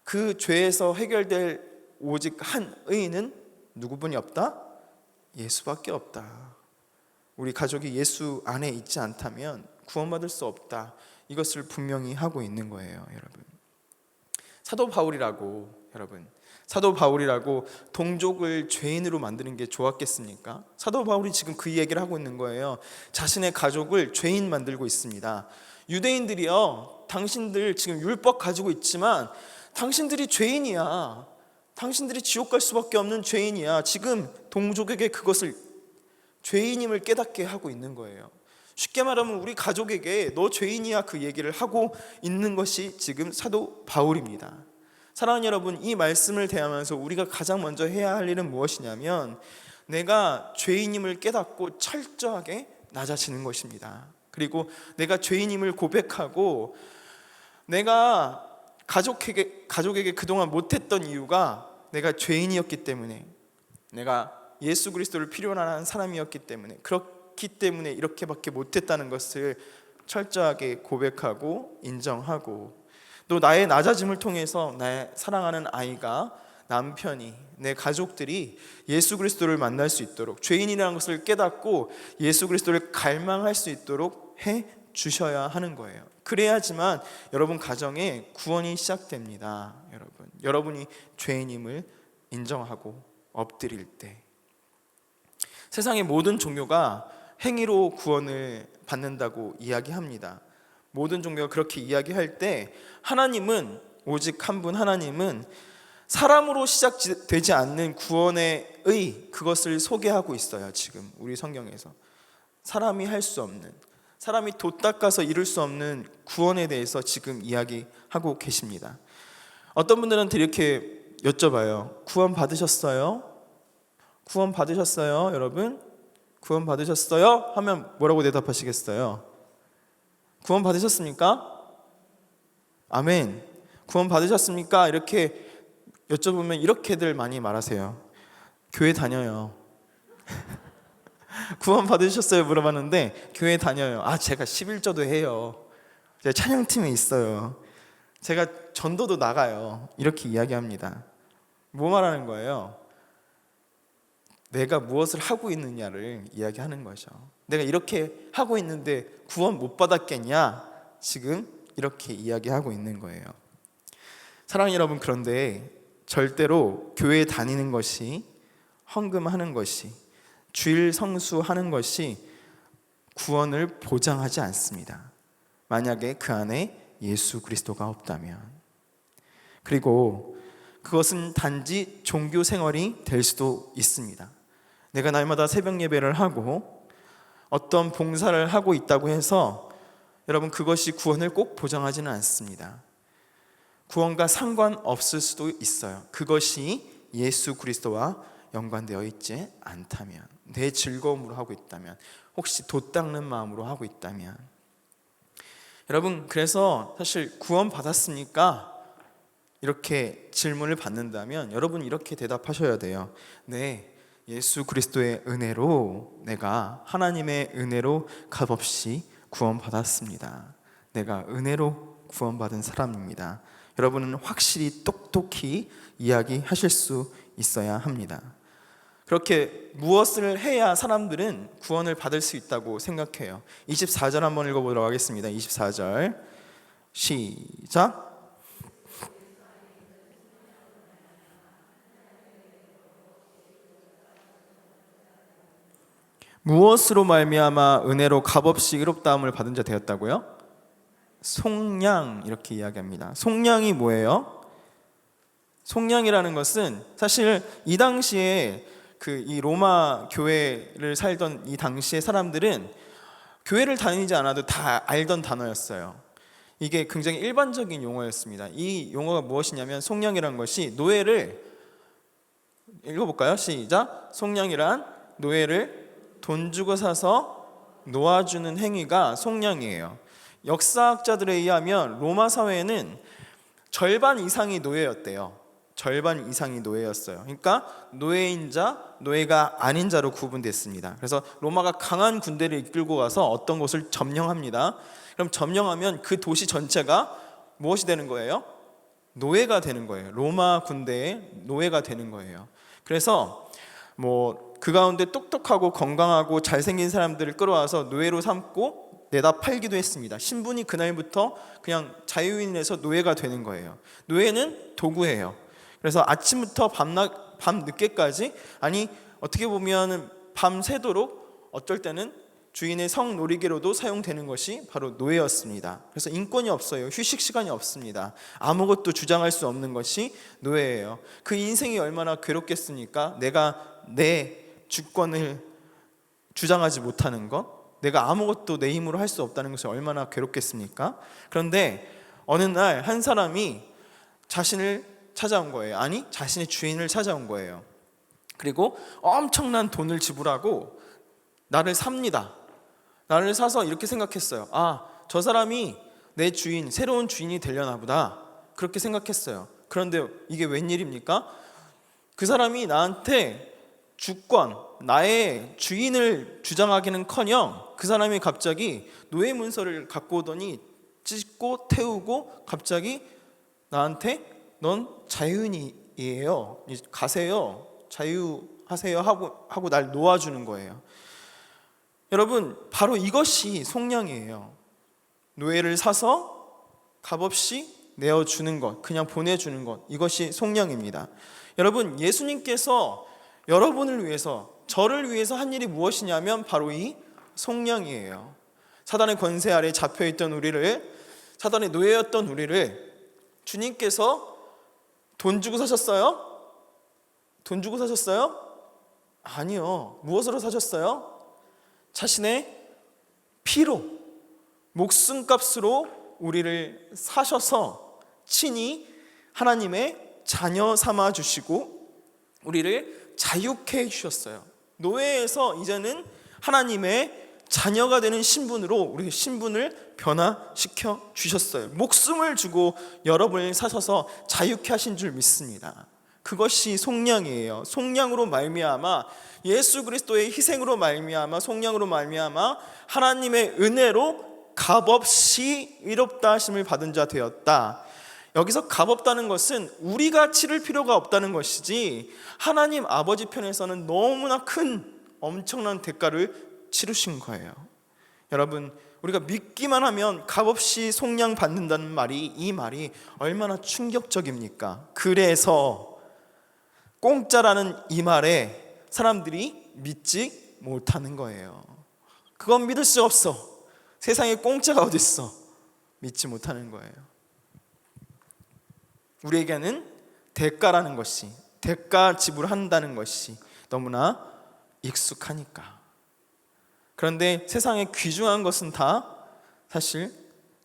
그 죄에서 해결될 오직 한 의인은 누구뿐이 없다? 예수밖에 없다. 우리 가족이 예수 안에 있지 않다면 구원받을 수 없다. 이것을 분명히 하고 있는 거예요, 여러분. 사도 바울이라고 동족을 죄인으로 만드는 게 좋았겠습니까? 사도 바울이 지금 그 얘기를 하고 있는 거예요. 자신의 가족을 죄인 만들고 있습니다. 유대인들이요, 당신들 지금 율법 가지고 있지만 당신들이 죄인이야. 당신들이 지옥 갈 수밖에 없는 죄인이야. 지금 동족에게 그것을 죄인임을 깨닫게 하고 있는 거예요. 쉽게 말하면 우리 가족에게 너 죄인이야 그 얘기를 하고 있는 것이 지금 사도 바울입니다. 사랑하는 여러분, 이 말씀을 대하면서 우리가 가장 먼저 해야 할 일은 무엇이냐면 내가 죄인임을 깨닫고 철저하게 낮아지는 것입니다. 그리고 내가 죄인임을 고백하고 내가 가족에게 그동안 못했던 이유가 내가 죄인이었기 때문에, 내가 예수 그리스도를 필요로 하는 사람이었기 때문에, 그렇기 때문에 이렇게밖에 못했다는 것을 철저하게 고백하고 인정하고, 또 나의 낮아짐을 통해서 나의 사랑하는 아이가, 남편이, 내 가족들이 예수 그리스도를 만날 수 있도록, 죄인이라는 것을 깨닫고 예수 그리스도를 갈망할 수 있도록 해 주셔야 하는 거예요. 그래야지만 여러분 가정에 구원이 시작됩니다. 여러분이 죄인임을 인정하고 엎드릴 때, 세상의 모든 종교가 행위로 구원을 받는다고 이야기합니다. 모든 종교가 그렇게 이야기할 때 하나님은, 오직 한 분 하나님은 사람으로 시작되지 않는 구원의 그것을 소개하고 있어요. 지금 우리 성경에서 사람이 할 수 없는, 사람이 돛 닦아서 이룰 수 없는 구원에 대해서 지금 이야기하고 계십니다. 어떤 분들한테 이렇게 여쭤봐요. 구원 받으셨어요? 구원 받으셨어요? 여러분? 구원 받으셨어요? 하면 뭐라고 대답하시겠어요? 구원 받으셨습니까? 아멘. 구원 받으셨습니까? 이렇게 여쭤보면 이렇게들 많이 말하세요. 교회 다녀요. 구원 받으셨어요? 물어봤는데 교회 다녀요. 제가 11조도 해요. 제가 찬양팀에 있어요. 제가 전도도 나가요. 이렇게 이야기합니다. 뭐 말하는 거예요? 내가 무엇을 하고 있느냐를 이야기하는 거죠. 내가 이렇게 하고 있는데 구원 못 받았겠냐? 지금 이렇게 이야기하고 있는 거예요. 사랑하는 여러분, 그런데 절대로 교회에 다니는 것이, 헌금하는 것이, 주일 성수하는 것이 구원을 보장하지 않습니다. 만약에 그 안에 예수 그리스도가 없다면. 그리고 그것은 단지 종교 생활이 될 수도 있습니다. 내가 날마다 새벽 예배를 하고 어떤 봉사를 하고 있다고 해서 여러분 그것이 구원을 꼭 보장하지는 않습니다. 구원과 상관없을 수도 있어요. 그것이 예수 그리스도와 연관되어 있지 않다면, 내 즐거움으로 하고 있다면, 혹시 돛 닦는 마음으로 하고 있다면. 여러분, 그래서 사실 구원 받았습니까? 이렇게 질문을 받는다면 여러분 이렇게 대답하셔야 돼요. 네, 예수 그리스도의 은혜로, 내가 하나님의 은혜로 값없이 구원받았습니다. 내가 은혜로 구원받은 사람입니다. 여러분은 확실히 똑똑히 이야기하실 수 있어야 합니다. 그렇게 무엇을 해야 사람들은 구원을 받을 수 있다고 생각해요? 24절 한번 읽어보도록 하겠습니다. 24절 시작. 무엇으로 말미암아 은혜로 값없이 의롭다함을 받은 자 되었다고요? 속량, 이렇게 이야기합니다. 속량이 뭐예요? 속량이라는 것은 사실 이 당시에 이 로마 교회를 살던 이 당시의 사람들은 교회를 다니지 않아도 다 알던 단어였어요. 이게 굉장히 일반적인 용어였습니다. 이 용어가 무엇이냐면, 속량이라는 것이 노예를, 읽어볼까요? 시작. 속량이란 노예를 돈 주고 사서 놓아주는 행위가 속량이에요. 역사학자들에 의하면 로마 사회는 절반 이상이 노예였대요. 절반 이상이 노예였어요. 그러니까 노예인 자, 노예가 아닌 자로 구분됐습니다. 그래서 로마가 강한 군대를 이끌고 가서 어떤 곳을 점령합니다. 그럼 점령하면 그 도시 전체가 무엇이 되는 거예요? 노예가 되는 거예요. 로마 군대의 노예가 되는 거예요. 그래서 그 가운데 똑똑하고 건강하고 잘생긴 사람들을 끌어와서 노예로 삼고 내다 팔기도 했습니다. 신분이 그날부터 그냥 자유인에서 노예가 되는 거예요. 노예는 도구예요. 그래서 아침부터 밤 늦게까지, 아니 어떻게 보면 밤새도록 어떨 때는 주인의 성놀이개로도 사용되는 것이 바로 노예였습니다. 그래서 인권이 없어요. 휴식 시간이 없습니다. 아무것도 주장할 수 없는 것이 노예예요. 그 인생이 얼마나 괴롭겠습니까? 내가 내 주권을 주장하지 못하는 것, 내가 아무것도 내 힘으로 할 수 없다는 것이 얼마나 괴롭겠습니까? 그런데 어느 날 한 사람이 자신을 찾아온 거예요. 아니, 자신의 주인을 찾아온 거예요. 그리고 엄청난 돈을 지불하고 나를 삽니다. 나를 사서 이렇게 생각했어요. 아, 저 사람이 내 주인, 새로운 주인이 되려나 보다. 그렇게 생각했어요. 그런데 이게 웬일입니까? 그 사람이 나한테 주권, 나의 주인을 주장하기는커녕 그 사람이 갑자기 노예 문서를 갖고 오더니 찢고 태우고 갑자기 나한테 넌 자유인이에요. 가세요. 자유하세요 하고 날 놓아주는 거예요. 여러분, 바로 이것이 속량이에요. 노예를 사서 값없이 내어주는 것, 그냥 보내주는 것, 이것이 속량입니다. 여러분, 예수님께서 여러분을 위해서, 저를 위해서 한 일이 무엇이냐면 바로 이 속량이에요. 사단의 권세 아래 잡혀있던 우리를, 사단의 노예였던 우리를 주님께서 돈 주고 사셨어요? 돈 주고 사셨어요? 아니요. 무엇으로 사셨어요? 자신의 피로, 목숨값으로 우리를 사셔서 친히 하나님의 자녀 삼아 주시고 우리를 자유케 해주셨어요. 노예에서 이제는 하나님의 자녀가 되는 신분으로 우리의 신분을 변화시켜 주셨어요. 목숨을 주고 여러분을 사셔서 자유케 하신 줄 믿습니다. 그것이 속량이에요. 속량으로 말미암아, 예수 그리스도의 희생으로 말미암아, 속량으로 말미암아 하나님의 은혜로 값없이 의롭다 하심을 받은 자 되었다. 여기서 값없다는 것은 우리가 치를 필요가 없다는 것이지, 하나님 아버지 편에서는 너무나 큰 엄청난 대가를 치르신 거예요. 여러분, 우리가 믿기만 하면 값없이 속량 받는다는 말이, 이 말이 얼마나 충격적입니까? 그래서 공짜라는 이 말에 사람들이 믿지 못하는 거예요. 그건 믿을 수 없어. 세상에 공짜가 어딨어. 믿지 못하는 거예요. 우리에게는 대가라는 것이, 대가 지불한다는 것이 너무나 익숙하니까. 그런데 세상에 귀중한 것은 다 사실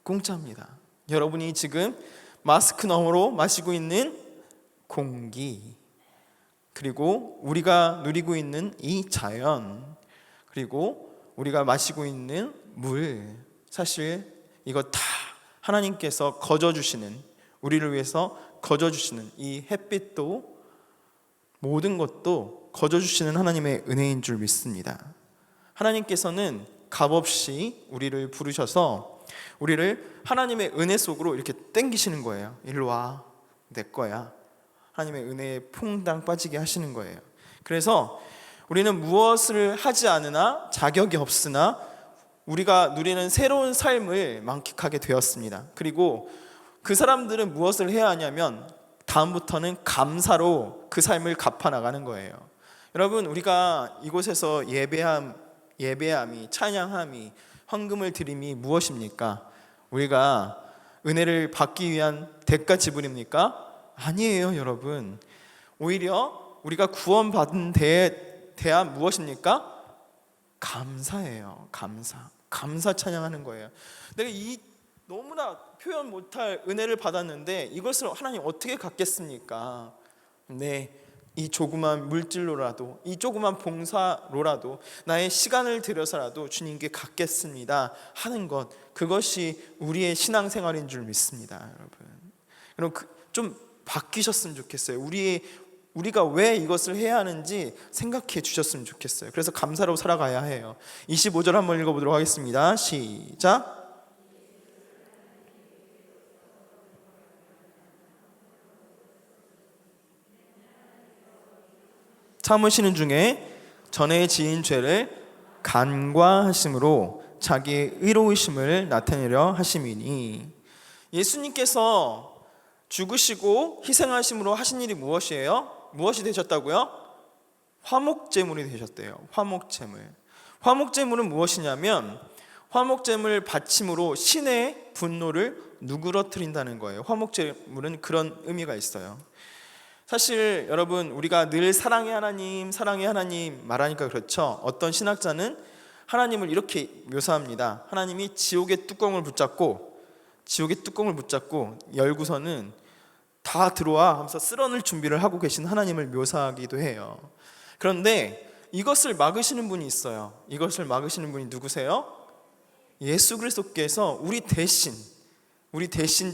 공짜입니다. 여러분이 지금 마스크 너머로 마시고 있는 공기, 그리고 우리가 누리고 있는 이 자연, 그리고 우리가 마시고 있는 물, 사실 이거 다 하나님께서 거저주시는, 우리를 위해서 거저주시는 이 햇빛도, 모든 것도 거저주시는 하나님의 은혜인 줄 믿습니다. 하나님께서는 값없이 우리를 부르셔서 우리를 하나님의 은혜 속으로 이렇게 땡기시는 거예요. 일로 와, 내 거야. 하나님의 은혜에 퐁당 빠지게 하시는 거예요. 그래서 우리는 무엇을 하지 않으나, 자격이 없으나 우리가 누리는 새로운 삶을 만끽하게 되었습니다. 그리고 그 사람들은 무엇을 해야 하냐면 다음부터는 감사로 그 삶을 갚아나가는 거예요. 여러분, 우리가 이곳에서 예배함이, 찬양함이, 헌금을 드림이 무엇입니까? 우리가 은혜를 받기 위한 대가 지불입니까? 아니에요, 여러분. 오히려 우리가 구원받은 대안 무엇입니까? 감사예요. 감사 찬양하는 거예요. 내가 이 너무나 표현 못할 은혜를 받았는데 이것을 하나님 어떻게 갚겠습니까? 네, 이 조그만 물질로라도, 이 조그만 봉사로라도 나의 시간을 들여서라도 주님께 갚겠습니다 하는 것, 그것이 우리의 신앙생활인 줄 믿습니다. 여러분, 좀 바뀌셨으면 좋겠어요. 우리가 왜 이것을 해야 하는지 생각해 주셨으면 좋겠어요. 그래서 감사로 살아가야 해요. 25절 한번 읽어보도록 하겠습니다. 시작. 참으시는 중에 전에 지은 죄를 간과하심으로 자기의 의로우심을 나타내려 하심이니. 예수님께서 죽으시고 희생하심으로 하신 일이 무엇이에요? 무엇이 되셨다고요? 화목제물이 되셨대요. 화목제물. 화목제물은 무엇이냐면 화목제물 바침으로 신의 분노를 누그러뜨린다는 거예요. 화목제물은 그런 의미가 있어요. 사실 여러분, 우리가 늘 사랑의 하나님, 사랑의 하나님 말하니까 그렇죠. 어떤 신학자는 하나님을 이렇게 묘사합니다. 하나님이 지옥의 뚜껑을 붙잡고 열고서는 다 들어와 하면서 쓸어낼 준비를 하고 계신 하나님을 묘사하기도 해요. 그런데 이것을 막으시는 분이 있어요. 이것을 막으시는 분이 누구세요? 예수 그리스도께서 우리 대신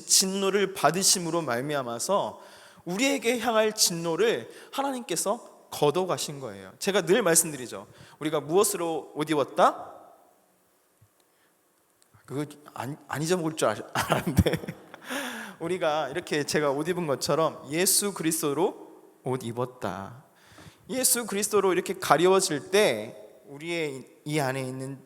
진노를 받으심으로 말미암아서 우리에게 향할 진노를 하나님께서 걷어가신 거예요. 제가 늘 말씀드리죠. 우리가 무엇으로 옷 입었다? 그거 안 잊어먹을 줄 알았는데 우리가 이렇게 제가 옷 입은 것처럼 예수 그리스도로 옷 입었다. 예수 그리스도로 이렇게 가려워질 때 우리의 이 안에 있는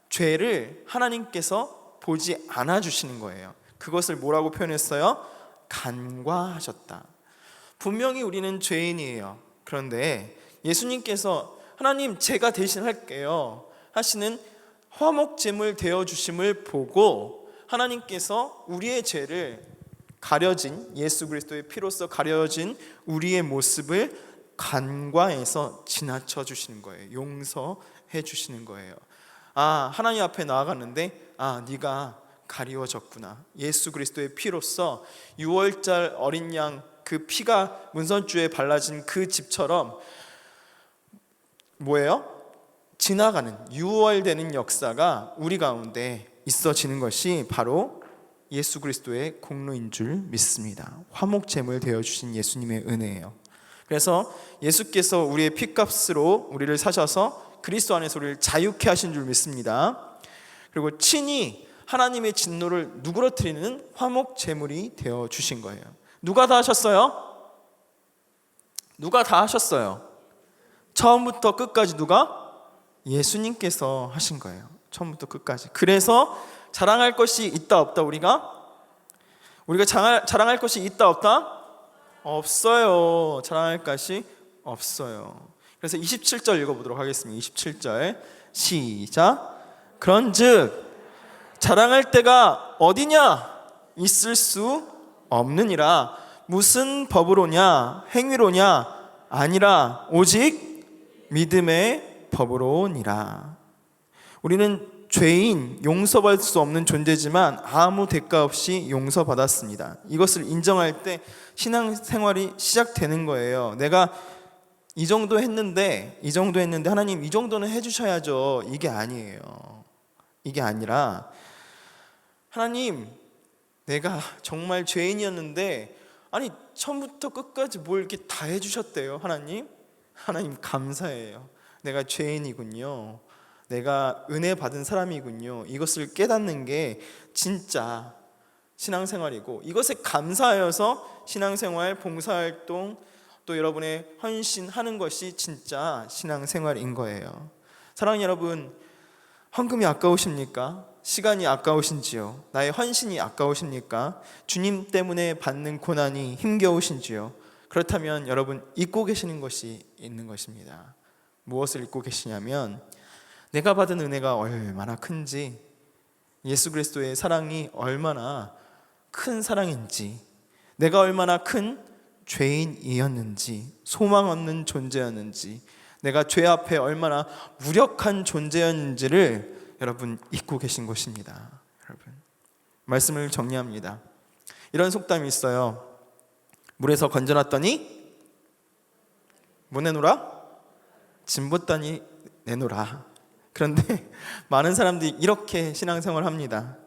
죄를 하나님께서 보지 않아 주시는 거예요. 그것을 뭐라고 표현했어요? 간과하셨다. 분명히 우리는 죄인이에요. 그런데 예수님께서 하나님 제가 대신할게요 하시는 화목제물 되어주심을 보고 하나님께서 우리의 죄를 가려진 예수 그리스도의 피로써 가려진 우리의 모습을 간과해서 지나쳐 주시는 거예요. 용서해 주시는 거예요. 하나님 앞에 나아갔는데 네가 가리워졌구나. 예수 그리스도의 피로써 6월절 어린 양 그 피가 문선주에 발라진 그 집처럼 뭐예요? 지나가는 유월되는 역사가 우리 가운데 있어지는 것이 바로 예수 그리스도의 공로인 줄 믿습니다. 화목제물 되어주신 예수님의 은혜예요. 그래서 예수께서 우리의 피값으로 우리를 사셔서 그리스도 안에서 우리를 자유케 하신 줄 믿습니다. 그리고 친히 하나님의 진노를 누그러뜨리는 화목제물이 되어주신 거예요. 누가 다 하셨어요? 누가 다 하셨어요? 처음부터 끝까지 누가? 예수님께서 하신 거예요. 처음부터 끝까지. 그래서 자랑할 것이 있다 없다? 우리가 자랑할 것이 있다 없다? 없어요. 자랑할 것이 없어요. 그래서 27절 읽어보도록 하겠습니다. 27절 시작. 그런즉 자랑할 때가 어디냐? 있을 수 없느니라. 무슨 법으로냐? 행위로냐? 아니라 오직 믿음의 법으로니라. 우리는 죄인, 용서받을 수 없는 존재지만 아무 대가 없이 용서받았습니다. 이것을 인정할 때 신앙생활이 시작되는 거예요. 내가 이 정도 했는데 하나님 이 정도는 해주셔야죠. 이게 아니에요. 이게 아니라 하나님, 내가 정말 죄인이었는데 처음부터 끝까지 뭘 이렇게 다 해주셨대요. 하나님 감사해요. 내가 죄인이군요. 내가 은혜 받은 사람이군요. 이것을 깨닫는 게 진짜 신앙생활이고, 이것에 감사하여서 신앙생활, 봉사활동, 또 여러분의 헌신하는 것이 진짜 신앙생활인 거예요. 사랑하는 여러분, 헌금이 아까우십니까? 시간이 아까우신지요? 나의 헌신이 아까우십니까? 주님 때문에 받는 고난이 힘겨우신지요? 그렇다면 여러분 잊고 계시는 것이 있는 것입니다. 무엇을 잊고 계시냐면 내가 받은 은혜가 얼마나 큰지, 예수 그리스도의 사랑이 얼마나 큰 사랑인지, 내가 얼마나 큰 죄인이었는지, 소망 없는 존재였는지, 내가 죄 앞에 얼마나 무력한 존재였는지를 여러분 잊고 계신 것입니다. 여러분, 말씀을 정리합니다. 이런 속담이 있어요. 물에서 건져놨더니 뭐 내놓으라? 진봇단이 내놓으라. 그런데 많은 사람들이 이렇게 신앙생활을 합니다.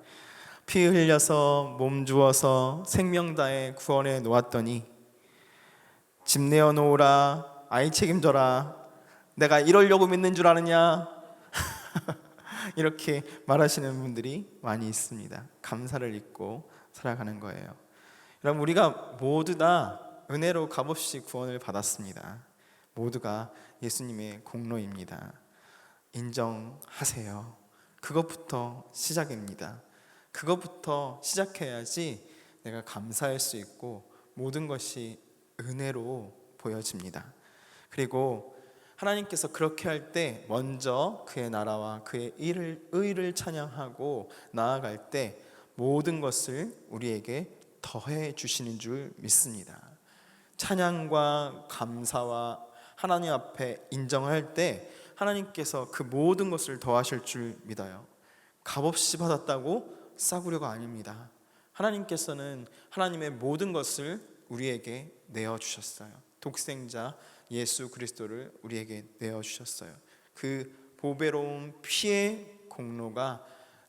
피 흘려서 몸 주어서 생명 다해 구원해 놓았더니 집 내어 놓으라, 아이 책임져라, 내가 이러려고 믿는 줄 아느냐 이렇게 말하시는 분들이 많이 있습니다. 감사를 잊고 살아가는 거예요. 여러분, 우리가 모두 다 은혜로 값없이 구원을 받았습니다. 모두가 예수님의 공로입니다. 인정하세요. 그것부터 시작입니다. 그것부터 시작해야지 내가 감사할 수 있고 모든 것이 은혜로 보여집니다. 그리고 하나님께서 그렇게 할 때 먼저 그의 나라와 그의 의를 찬양하고 나아갈 때 모든 것을 우리에게 더해 주시는 줄 믿습니다. 찬양과 감사와 하나님 앞에 인정할 때 하나님께서 그 모든 것을 더하실 줄 믿어요. 값없이 받았다고 싸구려가 아닙니다. 하나님께서는 하나님의 모든 것을 우리에게 내어주셨어요. 독생자 예수 그리스도를 우리에게 내어주셨어요. 그 보배로운 피의 공로가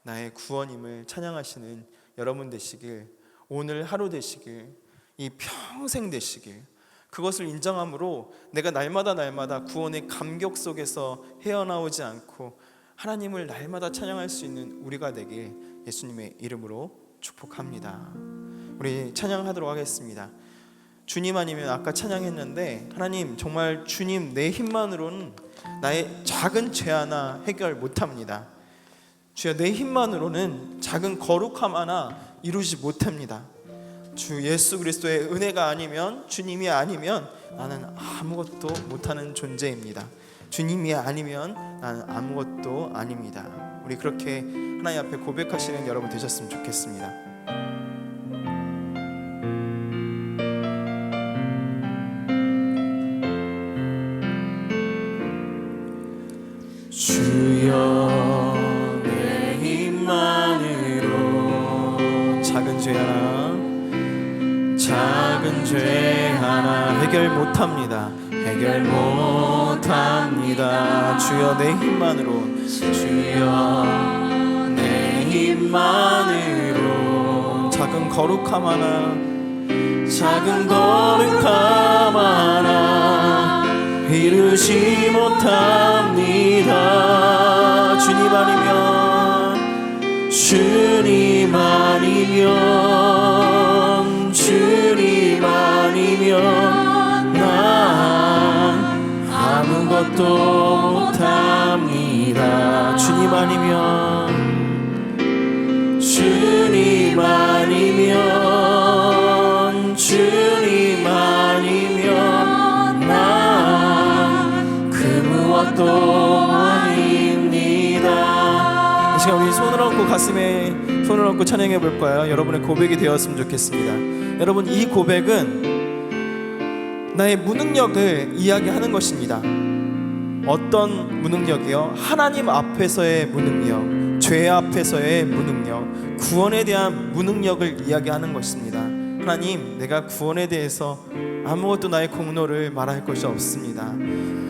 나의 구원임을 찬양하시는 여러분 되시길, 오늘 하루 되시길, 이 평생 되시길, 그것을 인정함으로 내가 날마다 구원의 감격 속에서 헤어나오지 않고 하나님을 날마다 찬양할 수 있는 우리가 되길 예수님의 이름으로 축복합니다. 우리 찬양하도록 하겠습니다. 주님 아니면 아까 찬양했는데, 하나님 정말 주님 내 힘만으로는 나의 작은 죄 하나 해결 못합니다. 주여, 내 힘만으로는 작은 거룩함 하나 이루지 못합니다. 주 예수 그리스도의 은혜가 아니면, 주님이 아니면 나는 아무것도 못하는 존재입니다. 주님이 아니면 나는 아무것도 아닙니다. 우리 그렇게 하나님 앞에 고백하시는 여러분 되셨으면 좋겠습니다. 주여, 내 힘만으로 작은 죄 하나 해결 못합니다. 해결 못합니다. 주여, 내 힘만으로, 주여, 내 힘만으로 작은 거룩함 하나 이루지 못합니다. 주님 아니면 난 아무것도 못합니다. 주님 아니면 난 그 무엇도 아닙니다. 이 시간 우리 손을 얹고 가슴에 손을 얹고 찬양해 볼까요? 여러분의 고백이 되었으면 좋겠습니다. 여러분, 이 고백은 나의 무능력을 이야기하는 것입니다. 어떤 무능력이요? 하나님 앞에서의 무능력, 죄 앞에서의 무능력, 구원에 대한 무능력을 이야기하는 것입니다. 하나님, 내가 구원에 대해서 아무것도 나의 공로를 말할 것이 없습니다.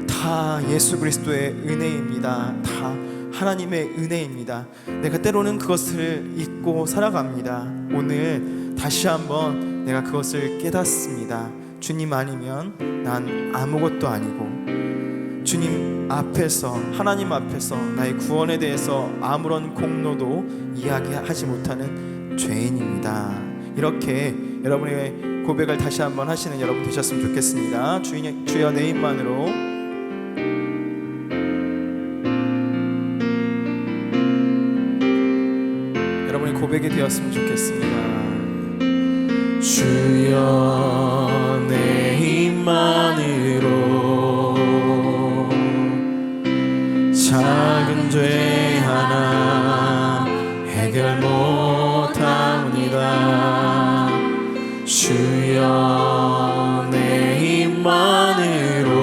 다 예수 그리스도의 은혜입니다. 다 하나님의 은혜입니다. 내가 때로는 그것을 잊고 살아갑니다. 오늘 다시 한번 내가 그것을 깨닫습니다. 주님 아니면 난 아무것도 아니고, 주님 앞에서, 하나님 앞에서 나의 구원에 대해서 아무런 공로도 이야기하지 못하는 죄인입니다. 이렇게 여러분의 고백을 다시 한번 하시는 여러분 되셨으면 좋겠습니다. 주여, 내 힘만으로, 여러분의 고백이 되었으면 좋겠습니다. 주여, 내 힘만으로 작은 죄 하나 해결 못합니다. 주여, 내 힘만으로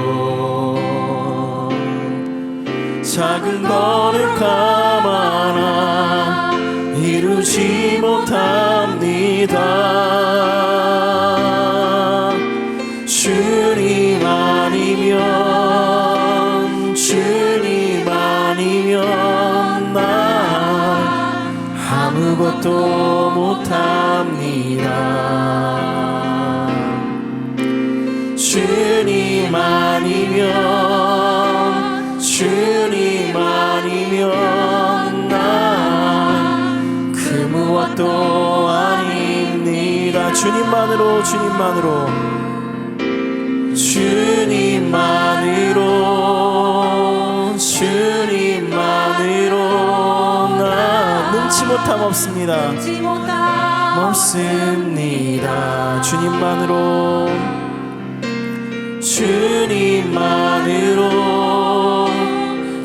작은 거룩함 하나 이루지 못합니다. 주님 아니면 난 아무것도 무엇도 못합니다. 주님 아니면 난 그 무엇도 아닙니다. 주님만으로 난 능치 못함 없습니다.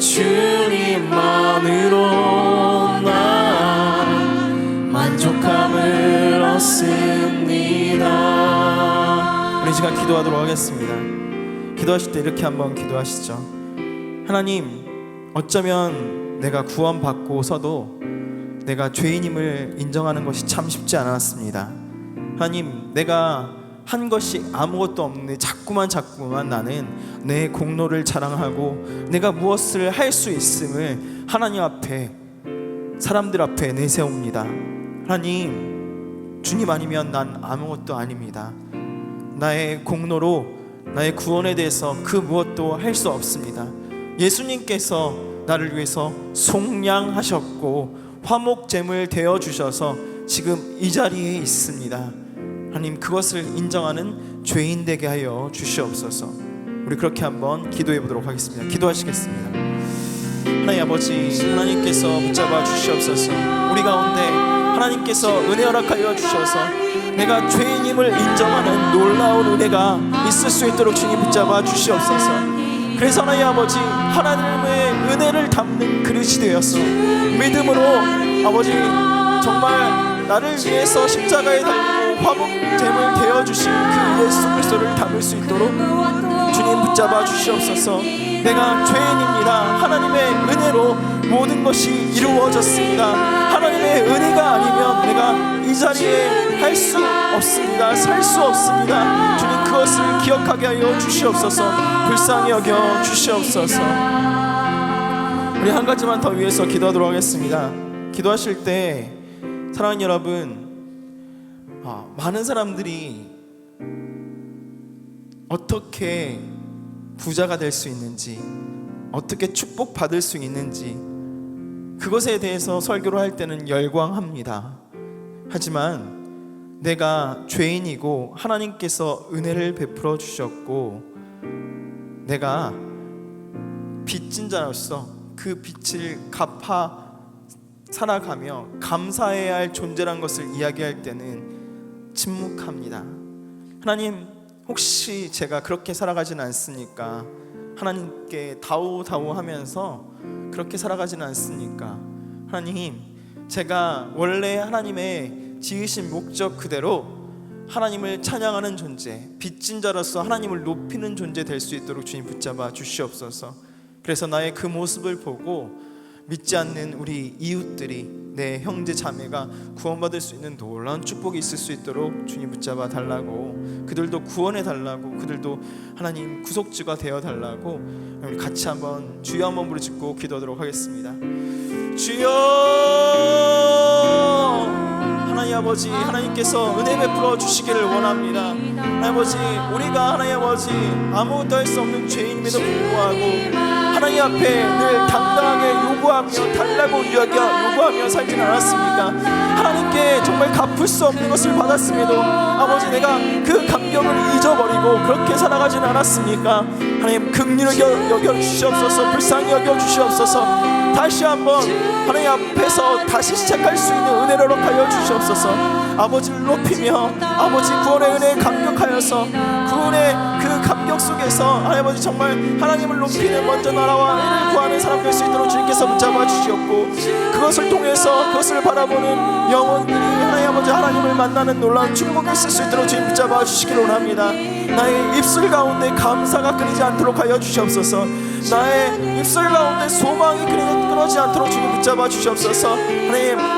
주님만으로 난 만족함을 얻습니다. 우리 시간 기도하도록 하겠습니다. 기도하실 때 이렇게 한번 기도하시죠. 하나님, 어쩌면 내가 구원받고서도 내가 죄인임을 인정하는 것이 참 쉽지 않았습니다. 하나님, 내가 한 것이 아무것도 없는데 자꾸만 나는 내 공로를 자랑하고 내가 무엇을 할 수 있음을 하나님 앞에, 사람들 앞에 내세웁니다. 하나님, 주님 아니면 난 아무것도 아닙니다. 나의 공로로 나의 구원에 대해서 그 무엇도 할 수 없습니다. 예수님께서 나를 위해서 속량하셨고 화목제물 되어 주셔서 지금 이 자리에 있습니다. 하나님, 그것을 인정하는 죄인 되게 하여 주시옵소서. 우리 그렇게 한번 기도해 보도록 하겠습니다. 기도하시겠습니다. 하나님 아버지, 하나님께서 붙잡아 주시옵소서. 우리 가운데 하나님께서 은혜 허락하여 주셔서 내가 죄인임을 인정하는 놀라운 은혜가 있을 수 있도록 주님 붙잡아 주시옵소서. 그래서 하나님 아버지, 하나님의 은혜를 담는 그릇이 되어서 믿음으로 아버지, 정말 나를 위해서 십자가에 달리고 화목제물 되어주신 그 예수 그리스도를 담을 수 있도록 주님 붙잡아 주시옵소서. 내가 죄인입니다. 하나님의 은혜로 모든 것이 이루어졌습니다. 하나님의 은혜가 아니면 내가 이 자리에 할 수 없습니다. 살 수 없습니다. 주님, 그것을 기억하게 하여 주시옵소서. 불쌍히 여겨 주시옵소서. 우리 한 가지만 더 위해서 기도하도록 하겠습니다. 기도하실 때 사랑하는 여러분, 많은 사람들이 어떻게 부자가 될 수 있는지, 어떻게 축복받을 수 있는지, 그것에 대해서 설교를 할 때는 열광합니다. 하지만 내가 죄인이고 하나님께서 은혜를 베풀어 주셨고 내가 빚진 자로서 그 빚을 갚아 살아가며 감사해야 할 존재란 것을 이야기할 때는 침묵합니다. 하나님, 혹시 제가 그렇게 살아가지는 않습니까? 하나님께 다오다오 하면서 그렇게 살아가지는 않습니까? 하나님, 제가 원래 하나님의 지으신 목적 그대로 하나님을 찬양하는 존재, 빚진 자로서 하나님을 높이는 존재 될 수 있도록 주님 붙잡아 주시옵소서. 그래서 나의 그 모습을 보고 믿지 않는 우리 이웃들이, 내 형제 자매가 구원받을 수 있는 놀라운 축복이 있을 수 있도록 주님 붙잡아 달라고, 그들도 구원해 달라고, 그들도 하나님 구속주가 되어 달라고, 우리 같이 한번 주여 한번 부르짖고 기도하도록 하겠습니다. 주여, 하나님 아버지, 하나님께서 은혜 베풀어 주시기를 원합니다. 하나님 아버지, 우리가 하나님 아버지 아무것도 할 수 없는 죄인임에도 불구하고 하나님 앞에 늘 당당하게 요구하며 달라고 요구하며 살진 않았습니까? 하나님께 정말 갚을 수 없는 것을 받았음에도 아버지, 내가 그 감격을 잊어버리고 그렇게 살아가진 않았습니까? 하나님, 긍휼을 여겨 주시옵소서. 불쌍히 여겨 주시옵소서. 다시 한번 하나님 앞에서 다시 시작할 수 있는 은혜를 허락하여 주시옵소서. 아버지를 높이며 아버지 구원의 은혜에 감격하여서 구원의 그 감격 속에서 하나님 아버지 정말 하나님을 높이는 먼저 나라와 은혜를 구하는 사람 될 수 있도록 주님께서 붙잡아 주시옵고, 그것을 통해서 그것을 바라보는 영혼들이 하나님 아버지 하나님을 만나는 놀라운 축복이 있을 수 있도록 주님 붙잡아 주시기를 원합니다. 나의 입술 가운데 감사가 끊이지 않도록 하여 주시옵소서. 나의 입술 가운데 소망이 끊어지지 않도록 주님 붙잡아 주시옵소서.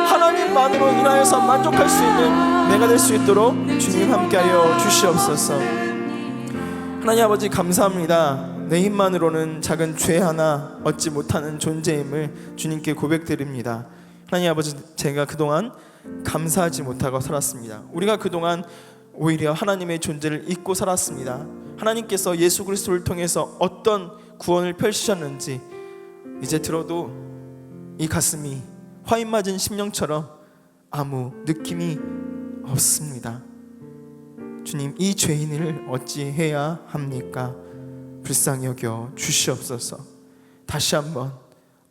하나님만으로 인하여서 만족할 수 있는 내가 될 수 있도록 주님 함께하여 주시옵소서. 하나님 아버지, 감사합니다. 내 힘만으로는 작은 죄 하나 얻지 못하는 존재임을 주님께 고백드립니다. 하나님 아버지, 제가 그동안 감사하지 못하고 살았습니다. 우리가 그동안 오히려 하나님의 존재를 잊고 살았습니다. 하나님께서 예수 그리스도를 통해서 어떤 구원을 펼치셨는지 이제 들어도 이 가슴이 화인 맞은 심령처럼 아무 느낌이 없습니다. 주님, 이 죄인을 어찌해야 합니까? 불쌍히 여겨 주시옵소서. 다시 한번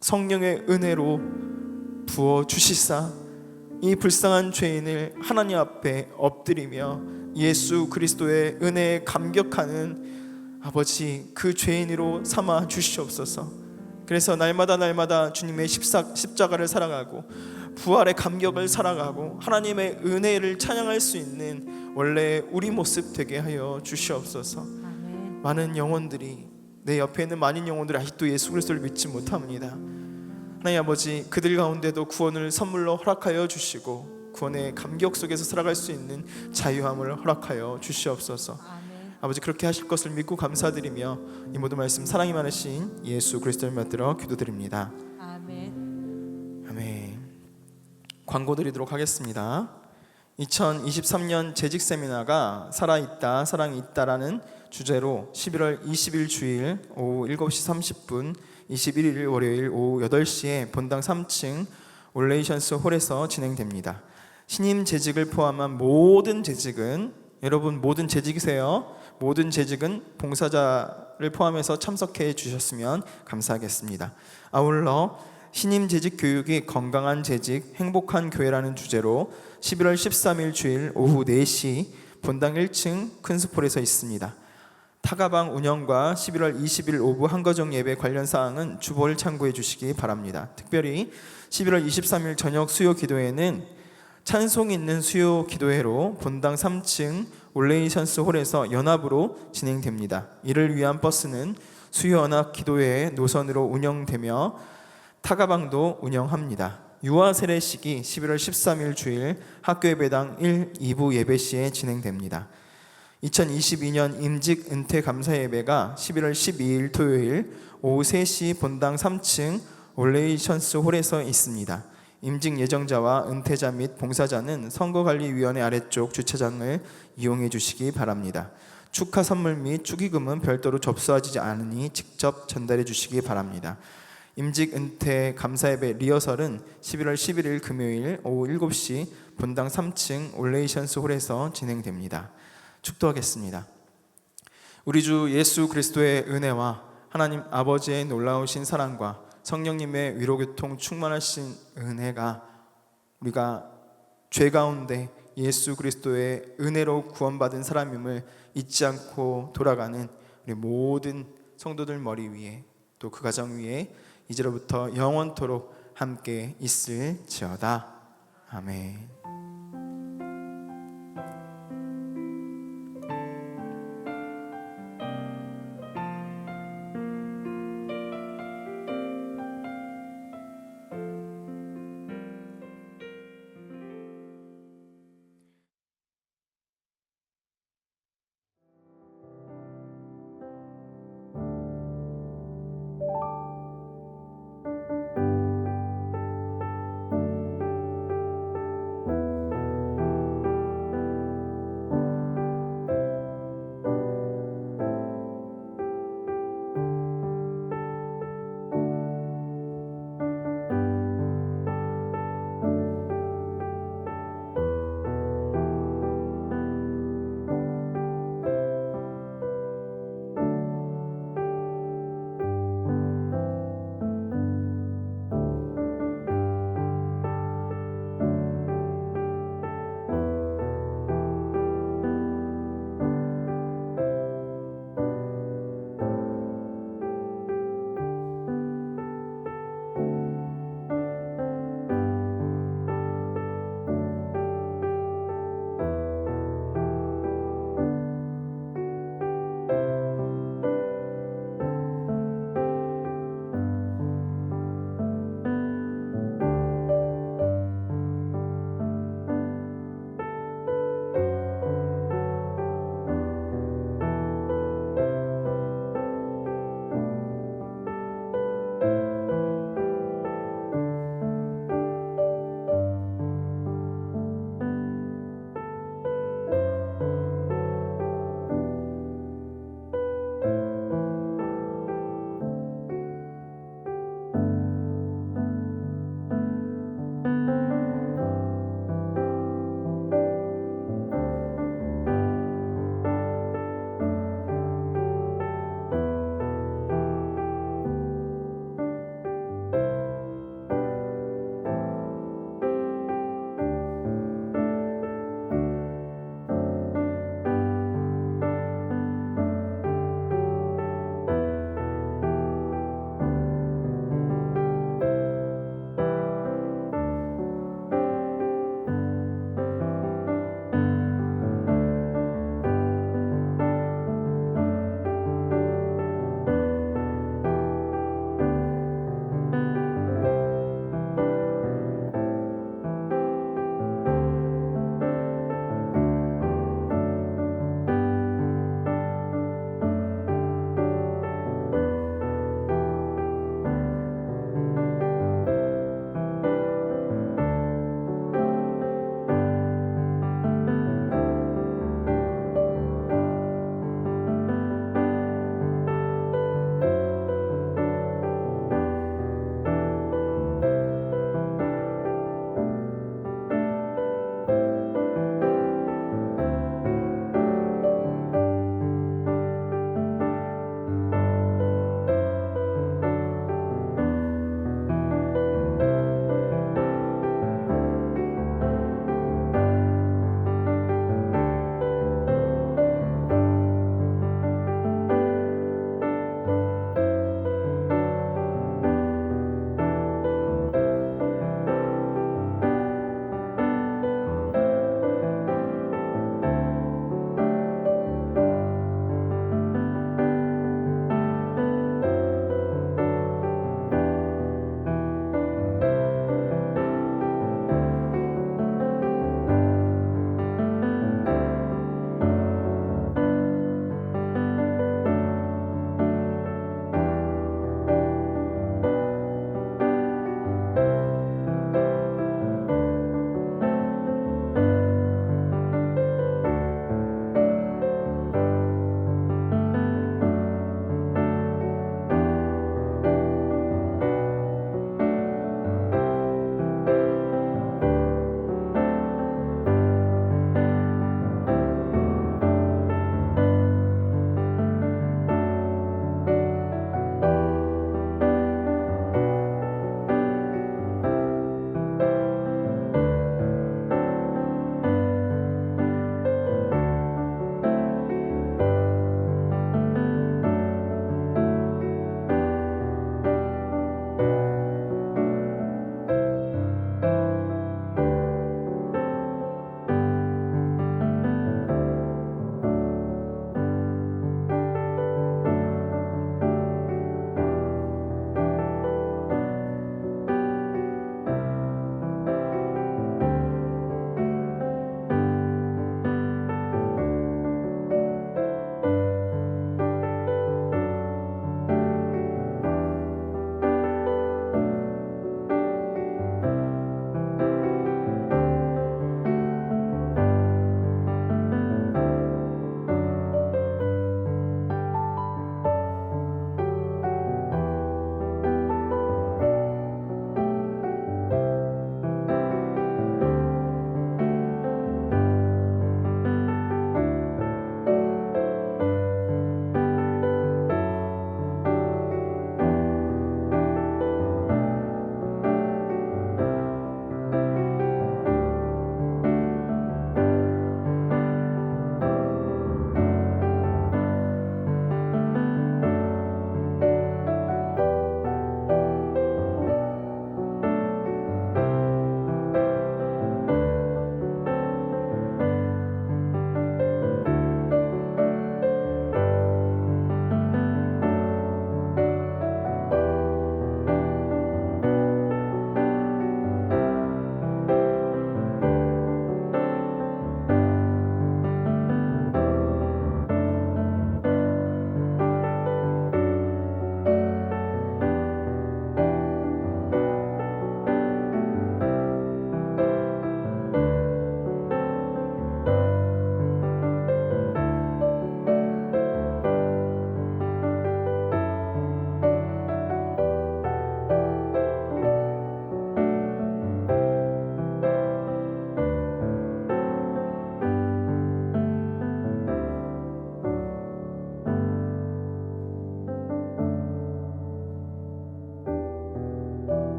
성령의 은혜로 부어 주시사 이 불쌍한 죄인을 하나님 앞에 엎드리며 예수 그리스도의 은혜에 감격하는 아버지, 그 죄인으로 삼아 주시옵소서. 그래서 날마다 주님의 십자가를 살아가고 부활의 감격을 살아가고 하나님의 은혜를 찬양할 수 있는 원래 우리 모습 되게 하여 주시옵소서. 아멘. 많은 영혼들이, 내 옆에 있는 많은 영혼들이 아직도 예수 그리스도를 믿지 못합니다. 하나님 아버지, 그들 가운데도 구원을 선물로 허락하여 주시고 구원의 감격 속에서 살아갈 수 있는 자유함을 허락하여 주시옵소서. 아멘. 아버지, 그렇게 하실 것을 믿고 감사드리며 이 모든 말씀 사랑이 많으신 예수 그리스도를 받들어 기도드립니다. 아멘. 아멘. 광고 드리도록 하겠습니다. 2023년 재직 세미나가 살아있다 사랑이 있다라는 주제로 11월 20일 주일 오후 7시 30분, 21일 월요일 오후 8시에 본당 3층 올레이션스 홀에서 진행됩니다. 신임 재직을 포함한 모든 재직은, 여러분 모든 재직이세요. 모든 재직은 봉사자를 포함해서 참석해 주셨으면 감사하겠습니다. 아울러 신임 재직 교육이 건강한 재직, 행복한 교회라는 주제로 11월 13일 주일 오후 4시 본당 1층 큰스폴에서 있습니다. 타가방 운영과 11월 20일 오후 한거정 예배 관련 사항은 주보를 참고해 주시기 바랍니다. 특별히 11월 23일 저녁 수요 기도회는 찬송 있는 수요 기도회로 본당 3층 올레이션스 홀에서 연합으로 진행됩니다. 이를 위한 버스는 수요 연합 기도회 노선으로 운영되며 타가방도 운영합니다. 유아 세례식이 11월 13일 주일 학교 예배당 1, 2부 예배 시에 진행됩니다. 2022년 임직 은퇴 감사 예배가 11월 12일 토요일 오후 3시 본당 3층 올레이션스 홀에서 있습니다. 임직 예정자와 은퇴자 및 봉사자는 선거관리위원회 아래쪽 주차장을 이용해 주시기 바랍니다. 축하 선물 및 축의금은 별도로 접수하지 않으니 직접 전달해 주시기 바랍니다. 임직 은퇴 감사예배 리허설은 11월 11일 금요일 오후 7시 본당 3층 올레이션스 홀에서 진행됩니다. 축도하겠습니다. 우리 주 예수 그리스도의 은혜와 하나님 아버지의 놀라우신 사랑과 성령님의 위로교통 충만하신 은혜가 우리가 죄 가운데 예수 그리스도의 은혜로 구원받은 사람임을 잊지 않고 돌아가는 우리 모든 성도들 머리 위에 또 그 가정 위에 이제로부터 영원토록 함께 있을지어다. 아멘.